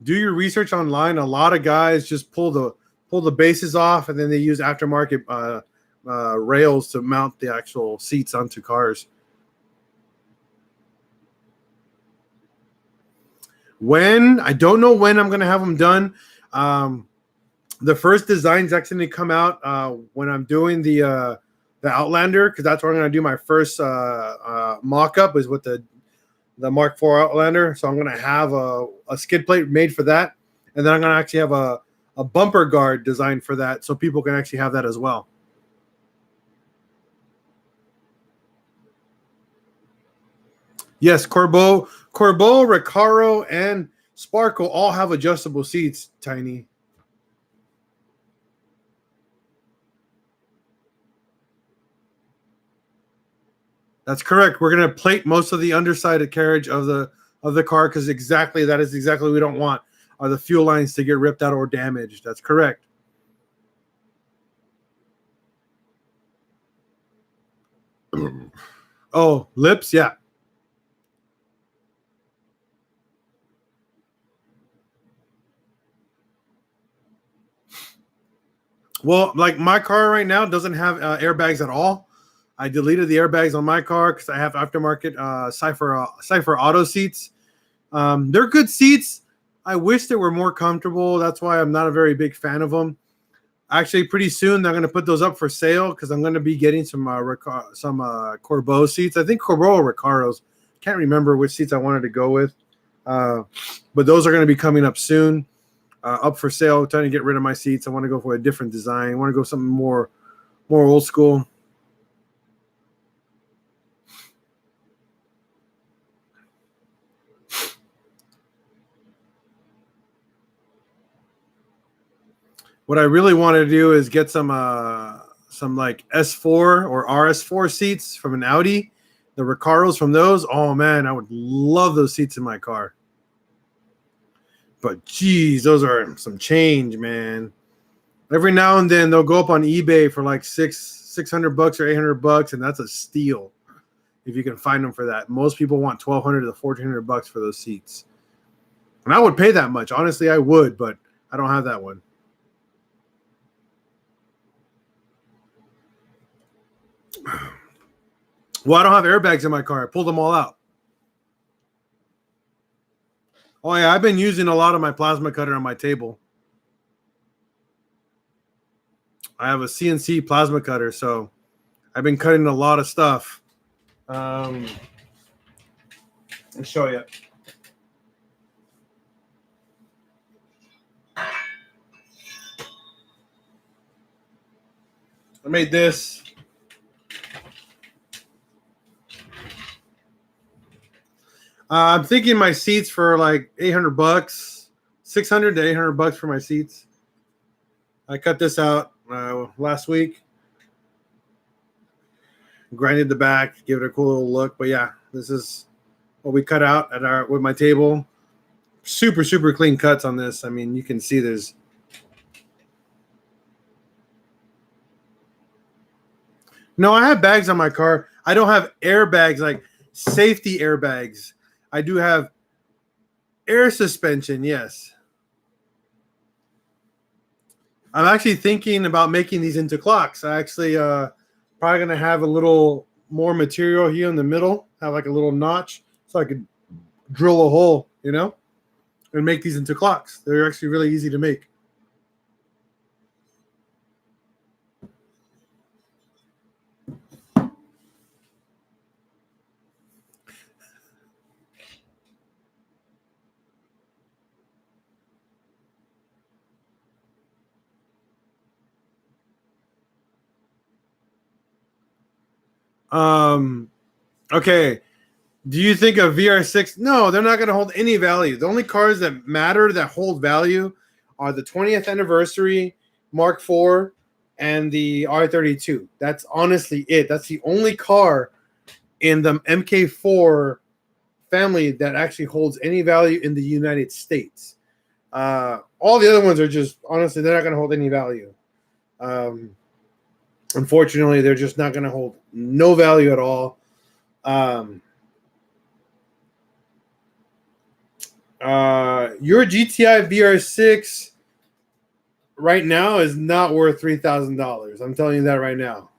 Do your research online. A lot of guys just pull the bases off, and then they use aftermarket rails to mount the actual seats onto cars. When I don't know when I'm gonna have them done. The first design's actually going to come out when I'm doing the Outlander, because that's where I'm going to do my first mock-up is with the Mark IV Outlander. So I'm going to have a skid plate made for that, and then I'm going to actually have a bumper guard designed for that, so people can actually have that as well. Yes, Corbeau, Recaro, and Sparkle all have adjustable seats, Tiny. That's correct. We're going to plate most of the underside of carriage of the car, because that is exactly what we don't want, are the fuel lines to get ripped out or damaged. That's correct. Oh, lips, yeah. Well, like my car right now doesn't have airbags at all. I deleted the airbags on my car because I have aftermarket Cypher auto seats. They're good seats. I wish they were more comfortable. That's why I'm not a very big fan of them. Actually, pretty soon I'm going to put those up for sale, because I'm going to be getting some Corbeau seats. I think Corbeau or Recaros. Can't remember which seats I wanted to go with. But those are going to be coming up soon. Up for sale. Trying to get rid of my seats. I want to go for a different design. I want to go something more old school. What I really want to do is get some like S4 or RS4 seats from an Audi. The Recaros from those. Oh man, I would love those seats in my car. But geez, those are some change, man. Every now and then they'll go up on eBay for like $600 or $800, and that's a steal if you can find them for that. Most people want $1,200 to $1,400 for those seats, and I would pay that much. Honestly, I would, but I don't have that one. Well, I don't have airbags in my car. I pulled them all out. Oh yeah, I've been using a lot of my plasma cutter on my table. I have a CNC plasma cutter, so I've been cutting a lot of stuff. I'll show you. I made this. I'm thinking my seats for like $800, 600 to $800 for my seats. I cut this out last week, grinded the back, give it a cool little look. But yeah, this is what we cut out at our with my table. Super, super clean cuts on this. I mean, you can see there's no, I have bags on my car. I don't have airbags, like safety airbags. I do have air suspension, yes. I'm actually thinking about making these into clocks. I actually probably gonna have a little more material here in the middle, have like a little notch, so I could drill a hole, and make these into clocks. They're actually really easy to make. Okay. Do you think a VR6? No, they're not going to hold any value. The only cars that matter that hold value are the 20th anniversary Mark IV and the R32. That's honestly it. That's the only car in the MK4 family that actually holds any value in the United States. All the other ones are just, honestly, they're not going to hold any value. Unfortunately, they're just not going to hold no value at all. Your GTI VR6 right now is not worth $3,000. I'm telling you that right now.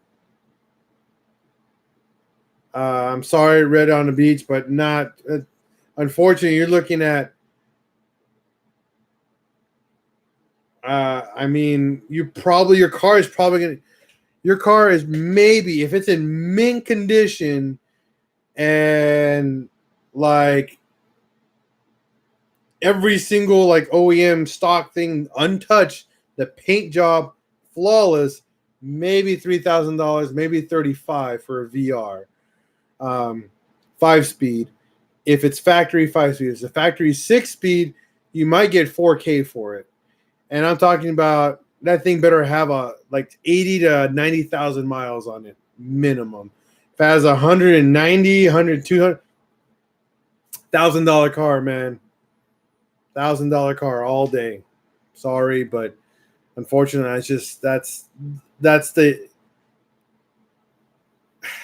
I'm sorry, Red on the Beach, but not. Unfortunately, you're looking at. I mean, your car is probably gonna. Your car is maybe, if it's in mint condition and like every single like OEM stock thing untouched, the paint job flawless, maybe $3,000, maybe $35,000 for a VR, 5-speed. If it's factory 5-speed, if it's a factory 6-speed, you might get $4,000 for it. And I'm talking about that thing better have a like 80 to 90,000 miles on it minimum. If it has 190, 100, $200,000 car, man. $1,000 car all day. Sorry, but unfortunately, it's just that's the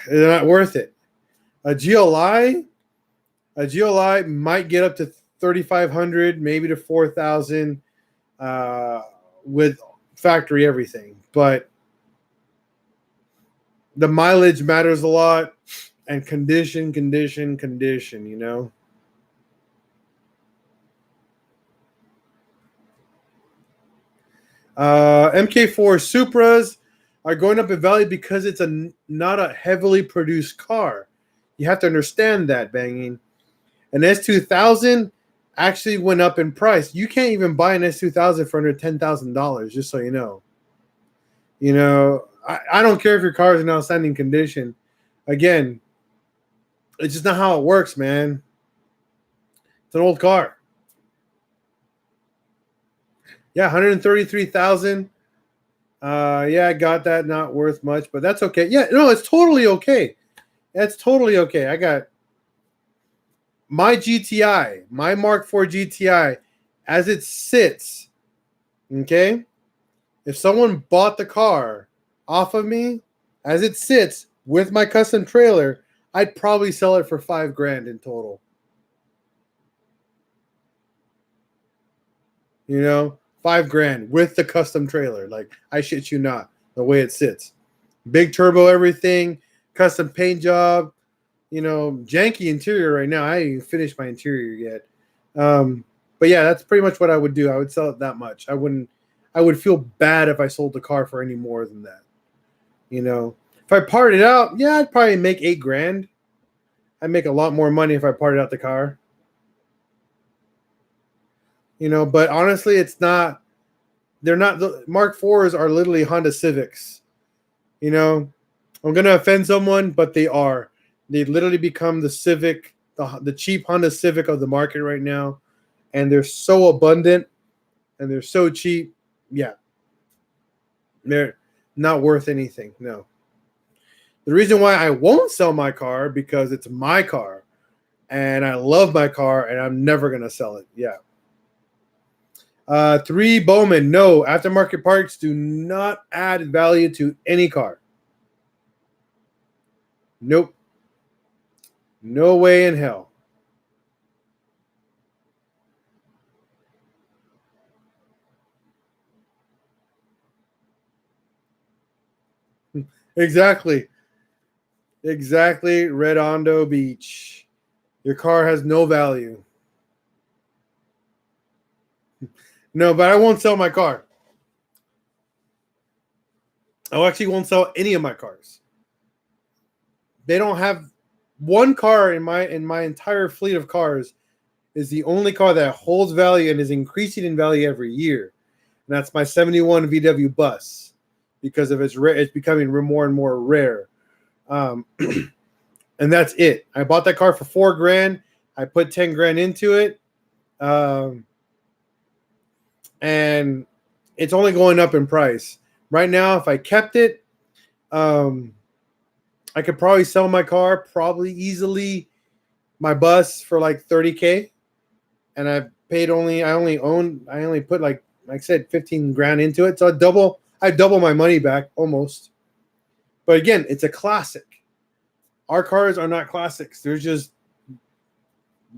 they're not worth it. A GLI might get up to 3,500, maybe to 4,000, with factory everything, but the mileage matters a lot, and condition. MK4 Supras are going up in value because it's not a heavily produced car. You have to understand that, banging. An S2000 actually went up in price. You can't even buy an S2000 for under $10,000, just so you know. I don't care if your car is in outstanding condition. Again, it's just not how it works, man. It's an old car. Yeah, 133,000. Yeah, I got that. Not worth much, but that's okay. Yeah, no, it's totally okay. That's totally okay. I got my GTI, my Mark IV GTI, as it sits. Okay, if someone bought the car off of me, as it sits with my custom trailer, I'd probably sell it for $5,000 in total. $5,000 with the custom trailer. Like, I shit you not, the way it sits. Big turbo, everything, custom paint job, janky interior right now. I haven't even finished my interior yet. But yeah, that's pretty much what I would do. I would sell it that much. I would feel bad if I sold the car for any more than that. If I parted it out, yeah, I'd probably make $8,000. I'd make a lot more money if I parted out the car. But honestly, they're not, the Mark IVs are literally Honda Civics. I'm going to offend someone, but they are. They literally become the Civic the cheap Honda Civic of the market right now, and they're so abundant and they're so cheap. Yeah, they're not worth anything. No. The reason why I won't sell my car because it's my car and I love my car and I'm never gonna sell it. Yeah. Three Bowman. No, aftermarket parts do not add value to any car. Nope. No way in hell. Exactly. Exactly. Redondo Beach. Your car has no value. No, but I won't sell my car. I actually won't sell any of my cars. They don't have one car in my entire fleet of cars is the only car that holds value and is increasing in value every year. And that's my 71 VW bus because of it's becoming more and more rare. And that's it. I bought that car for $4,000. I put 10 grand into it. And it's only going up in price. Right now, if I kept it, I could probably sell my car probably easily my bus for like $30K. And I only put like I said 15 grand into it. So I double my money back almost. But again, it's a classic. Our cars are not classics. There's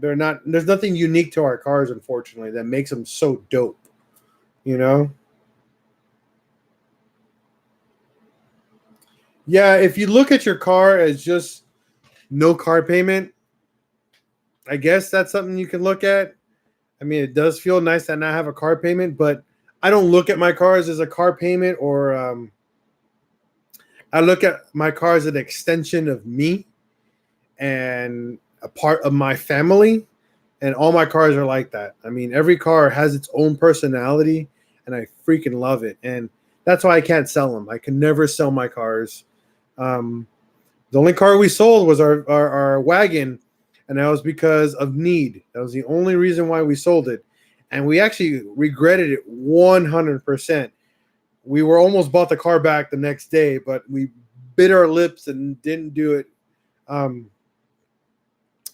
nothing unique to our cars, unfortunately, that makes them so dope. You know? Yeah, if you look at your car as just no car payment, I guess that's something you can look at. I mean, it does feel nice to not have a car payment, but I don't look at my cars as a car payment or I look at my car as an extension of me and a part of my family. And all my cars are like that. I mean, every car has its own personality and I freaking love it. And that's why I can't sell them. I can never sell my cars. The only car we sold was our wagon, and that was because of need. That was the only reason why we sold it. And we actually regretted it 100%. We were almost bought the car back the next day, but we bit our lips and didn't do it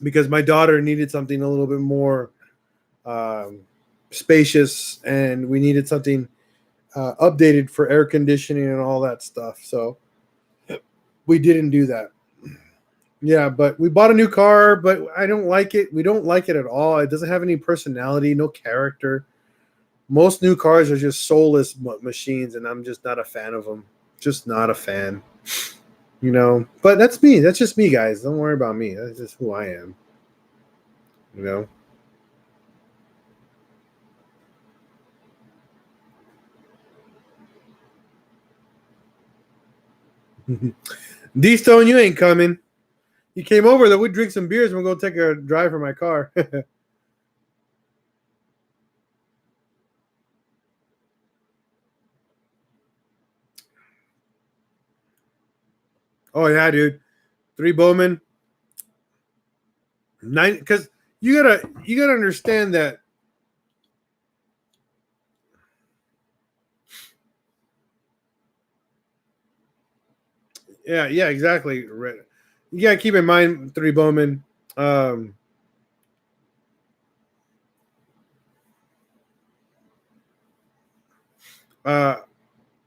because my daughter needed something a little bit more spacious, and we needed something updated for air conditioning and all that stuff. So we didn't do that. Yeah, but we bought a new car, but I don't like it. We don't like it at all. It doesn't have any personality, no character. Most new cars are just soulless machines, and I'm just not a fan of them. Just not a fan, you know. But that's me. That's just me, guys. Don't worry about me. That's just who I am, you know. D-Stone, you ain't coming. You came over, though. We'd drink some beers and we'll go take a drive for my car. Oh, yeah, dude. Three Bowman. Nine, because you gotta understand that. Yeah, exactly. You gotta keep in mind, Three Bowman. Um, uh,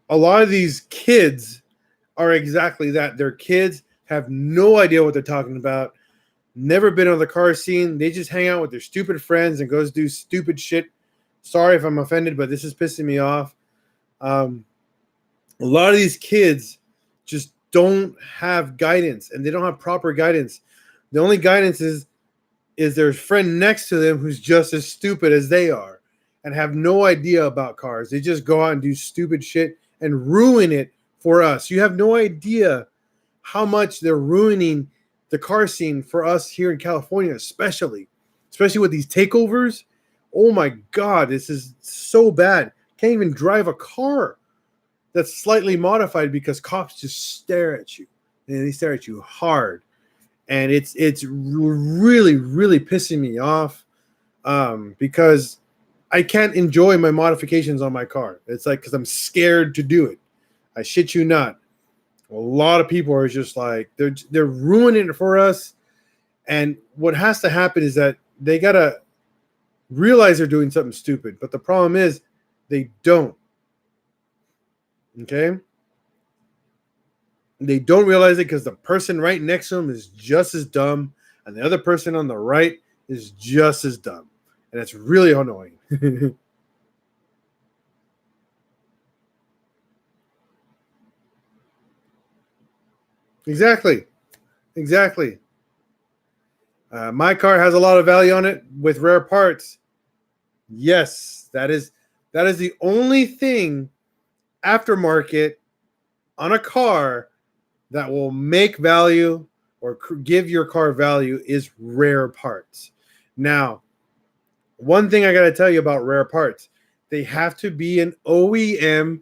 a lot of these kids are exactly that. Their kids have no idea what they're talking about. Never been on the car scene. They just hang out with their stupid friends and goes do stupid shit. Sorry if I'm offended, but this is pissing me off. A lot of these kids just don't have guidance, and they don't have proper guidance. The only guidance is their friend next to them who's just as stupid as they are and have no idea about cars. They just go out and do stupid shit and ruin it for us. You have no idea how much they're ruining the car scene for us here in California, especially with these takeovers. Oh my God, this is so bad. Can't even drive a car that's slightly modified because cops just stare at you, and they stare at you hard. and it's really really pissing me off, because I can't enjoy my modifications on my car. It's like because I'm scared to do it. I shit you not. A lot of people are just like they're ruining it for us. And what has to happen is that they gotta realize they're doing something stupid. But the problem is they don't. Okay? They don't realize it because the person right next to them is just as dumb, and the other person on the right is just as dumb. And it's really annoying. Exactly. Exactly. My car has a lot of value on it with rare parts. Yes, that is the only thing aftermarket on a car that will make value or give your car value is rare parts. Now, one thing I got to tell you about rare parts, they have to be an OEM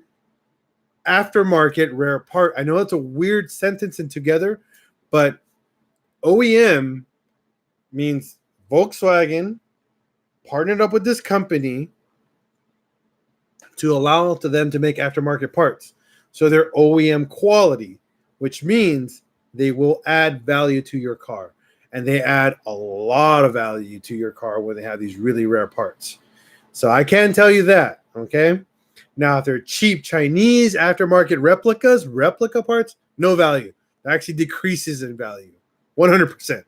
aftermarket rare part. I know that's a weird sentence and together, but OEM means Volkswagen partnered up with this company to allow to them to make aftermarket parts. So they're OEM quality, which means they will add value to your car. And they add a lot of value to your car when they have these really rare parts. So I can tell you that, okay? Now, if they're cheap Chinese aftermarket replica parts, no value. It actually decreases in value, 100%.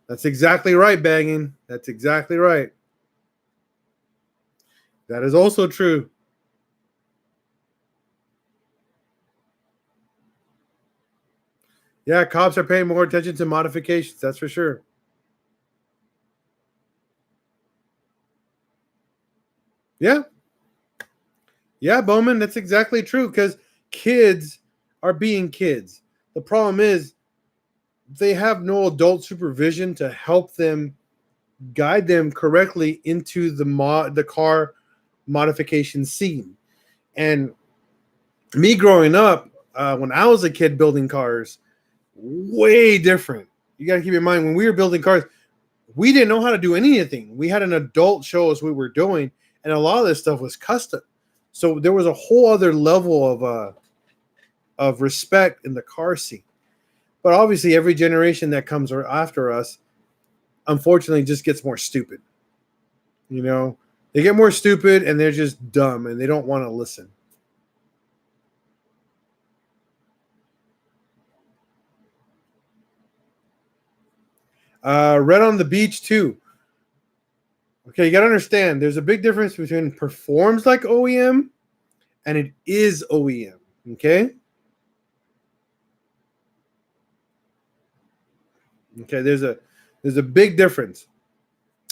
That's exactly right, Banging. That's exactly right. That is also true. Yeah, cops are paying more attention to modifications. That's for sure. Yeah, yeah, Bowman. That's exactly true because kids are being kids. The problem is they have no adult supervision to help them guide them correctly into the car modification scene. And me growing up, when I was a kid building cars, way different. You got to keep in mind when we were building cars, we didn't know how to do anything. We had an adult show us what we were doing, and a lot of this stuff was custom. So there was a whole other level of respect in the car scene. But obviously, every generation that comes after us, unfortunately, just gets more stupid. You know, they get more stupid and they're just dumb and they don't want to listen. Red on the Beach too. Okay, you got to understand. There's a big difference between performs like OEM and it is OEM. Okay. Okay. There's a big difference.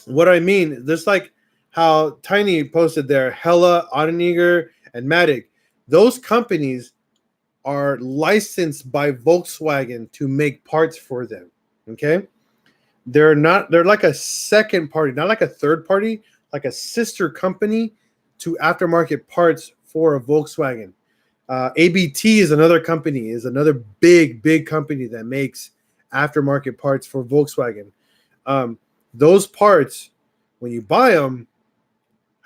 What I mean, just like how Tiny posted there, Hella, Audeniger, and Matic, those companies are licensed by Volkswagen to make parts for them. Okay. They're like a second party, not like a third party, like a sister company to aftermarket parts for a Volkswagen. ABT is another company, is another big company that makes aftermarket parts for Volkswagen. Those parts, when you buy them,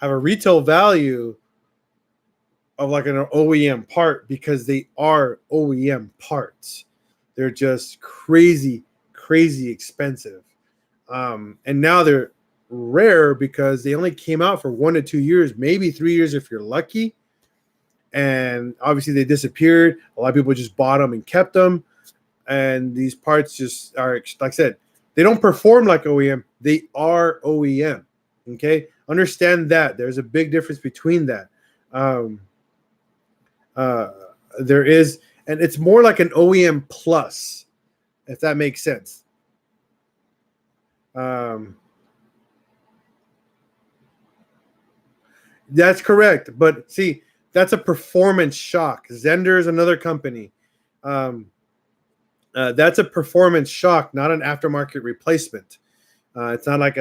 have a retail value of like an OEM part because they are OEM parts. They're just crazy expensive. And now they're rare because they only came out for 1 to 2 years, maybe 3 years if you're lucky. And obviously they disappeared. A lot of people just bought them and kept them. And these parts just are, like I said, they don't perform like OEM. They are OEM. Okay, understand that there's a big difference between that. Um, uh, there is, and it's more like an OEM plus, if that makes sense. Um, that's correct, but see, that's a performance shock. Zender is another company. Um, that's a performance shock, not an aftermarket replacement. It's not like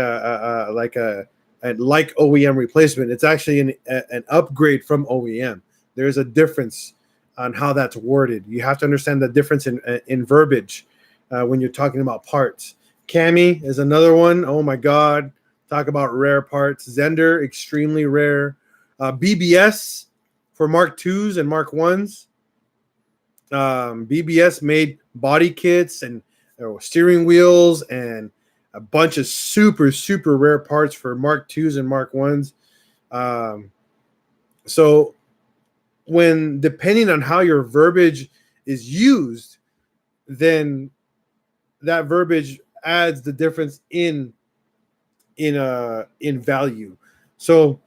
and like OEM replacement. It's actually an upgrade from OEM. There's a difference on how that's worded. You have to understand the difference in verbiage when you're talking about parts. Cami is another one. Oh my God. Talk about rare parts. Zender, extremely rare. BBS for Mark IIs and Mark I's. BBS made body kits and steering wheels and a bunch of super, super rare parts for Mark IIs and Mark I's. So when, depending on how your verbiage is used, then that verbiage adds the difference in value. So,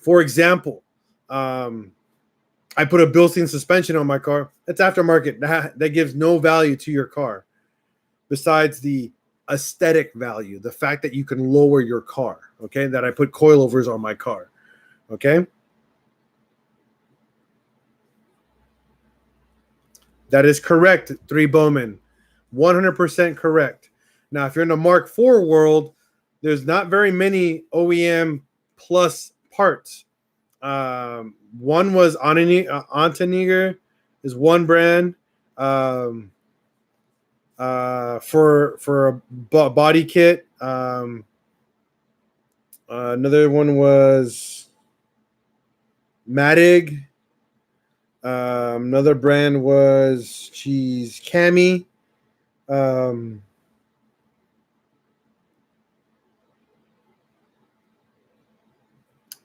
for example, I put a built-in suspension on my car. That's aftermarket. That gives no value to your car, besides the aesthetic value, the fact that you can lower your car. Okay, that I put coilovers on my car. Okay. That is correct, 3 Bowman. 100% correct. Now, if you're in the Mark IV world, there's not very many OEM plus parts. One was Antoniger is one brand for a body kit. Another one was Matig. Another brand was Cami.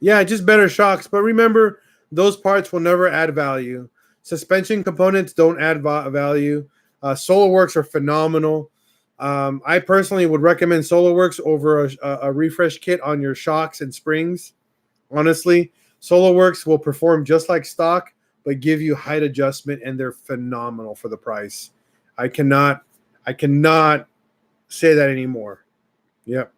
Yeah, just better shocks. But remember, those parts will never add value. Suspension components don't add value. SolarWorks are phenomenal. I personally would recommend SolarWorks over a refresh kit on your shocks and springs. Honestly, SolarWorks will perform just like stock, but give you height adjustment, and they're phenomenal for the price. I cannot say that anymore. Yep.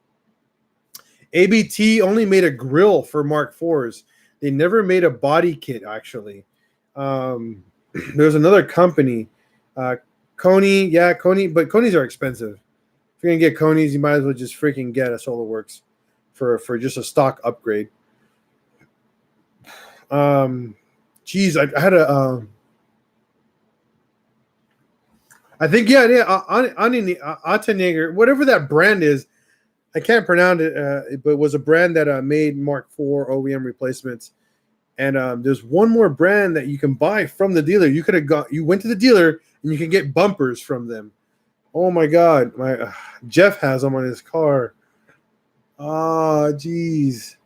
ABT only made a grill for Mark IVs. They never made a body kit, actually. There's another company, Coney. Yeah, Coney, but Coneys are expensive. If you're gonna get Coneys, you might as well just freaking get a SolarWorks for just a stock upgrade. Geez, I had a. I think Antoniger, whatever that brand is, I can't pronounce it, but it was a brand that made Mark IV OEM replacements. And there's one more brand that you can buy from the dealer. You went to the dealer and you can get bumpers from them. Oh my God, Jeff has them on his car. Oh, geez.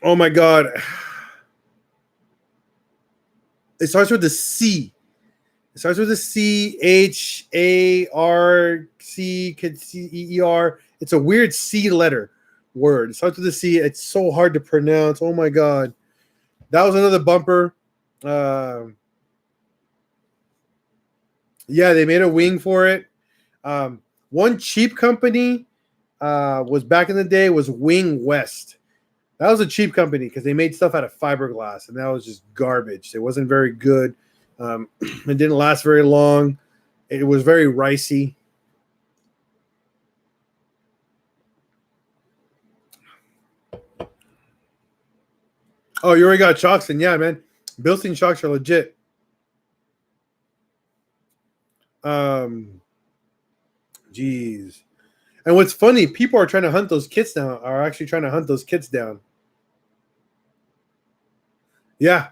Oh my God. It starts with the C. It starts with a CHARCEER. It's a weird C letter word. It starts with a C. It's so hard to pronounce. Oh my God. That was another bumper. Yeah, they made a wing for it. One cheap company was back in the day was Wing West. That was a cheap company because they made stuff out of fiberglass, and that was just garbage. It wasn't very good. It didn't last very long. It was very ricey. Oh, you already got shocks, and yeah, man, built-in shocks are legit. Geez. And what's funny, people are trying to hunt those kits now. Are actually trying to hunt those kits down. Yeah,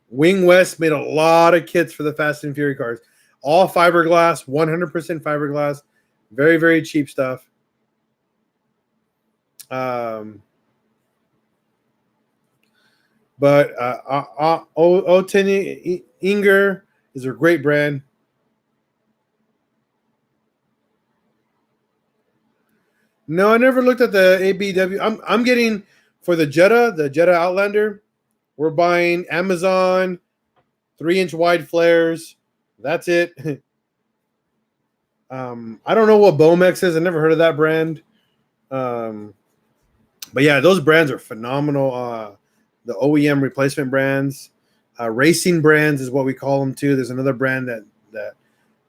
Wing West made a lot of kits for the Fast and Fury cars. All fiberglass, 100% fiberglass. Very, very cheap stuff. But Oteninger is a great brand. No, I never looked at the ABW. I'm getting for the Jetta Outlander. We're buying Amazon 3-inch wide flares. That's it. I don't know what Bomex is. I never heard of that brand. But yeah, those brands are phenomenal. The OEM replacement brands, racing brands is what we call them too. There's another brand that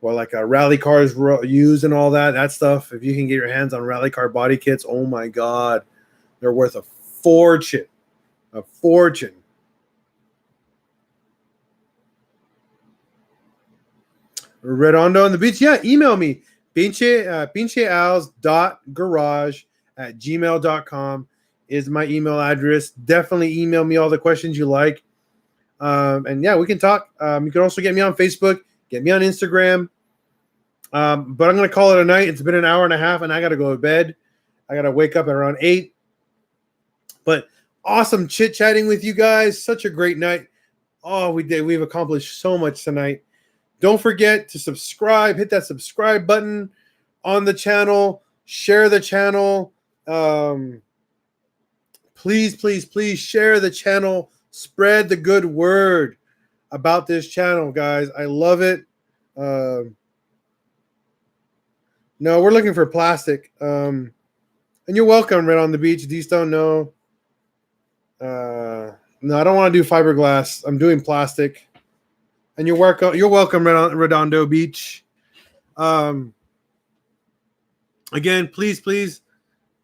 or like rally cars use and all that stuff. If you can get your hands on rally car body kits, oh my God, they're worth a fortune. A fortune. Redondo on the beach. Yeah, email me. pincheals.garage@gmail.com is my email address. Definitely email me all the questions you like. And yeah, we can talk. You can also get me on Facebook, get me on Instagram. But I'm going to call it a night. It's been an hour and a half, and I got to go to bed. I got to wake up at around 8. But awesome chit-chatting with you guys. Such a great night. Oh, we did. We've accomplished so much tonight. Don't forget to subscribe. Hit that subscribe button on the channel. Share the channel. Please, please, please share the channel. Spread the good word about this channel, guys. I love it. No, we're looking for plastic. And you're welcome, Red on the Beach. D-Stone, no. No, I don't want to do fiberglass. I'm doing plastic. And you're welcome, Redondo Beach. Again, please, please.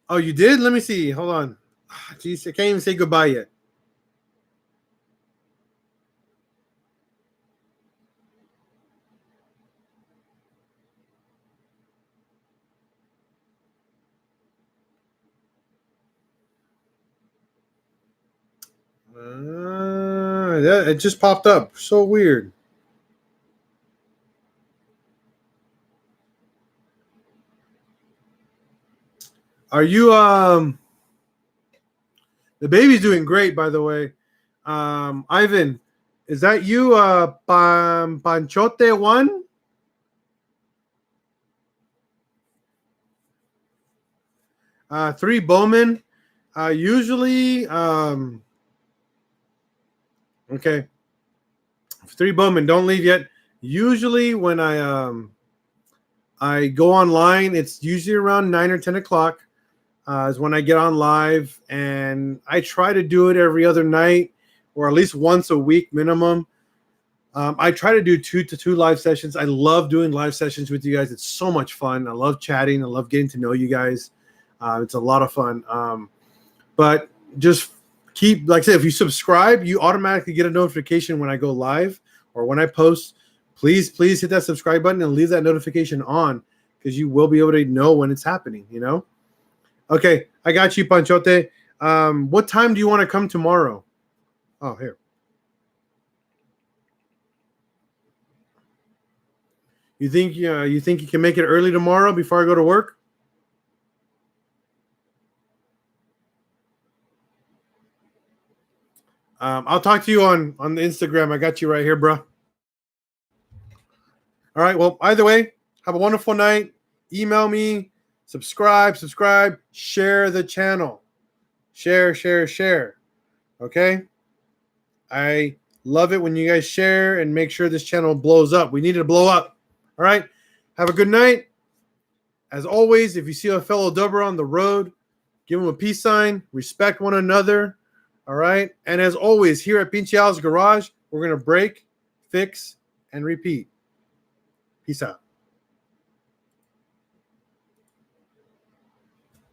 Oh, you did? Let me see. Hold on. Jeez, I can't even say goodbye yet. Yeah, it just popped up. So weird. Are you the baby's doing great, by the way. Ivan, is that you, Panchote 1? Three Bowman. Usually, okay. Three Bowman, don't leave yet. Usually when I go online, it's usually around 9 or 10 o'clock is when I get on live, and I try to do it every other night or at least once a week minimum. I try to do 2 to 2 live sessions. I love doing live sessions with you guys. It's so much fun. I love chatting. I love getting to know you guys. It's a lot of fun. But just keep, like I said, if you subscribe, you automatically get a notification when I go live or when I post. Please, please hit that subscribe button and leave that notification on, because you will be able to know when it's happening, you know? Okay, I got you, Panchote. What time do you want to come tomorrow? Oh, here. You think you can make it early tomorrow before I go to work? I'll talk to you on the Instagram. I got you right here, bro. All right. Well, either way, have a wonderful night. Email me, subscribe, share the channel. Share. Okay? I love it when you guys share and make sure this channel blows up. We need it to blow up. All right? Have a good night. As always, if you see a fellow dubber on the road, give him a peace sign. Respect one another. All right? And as always, here at Pincheal's Garage, we're going to break, fix, and repeat. Peace out.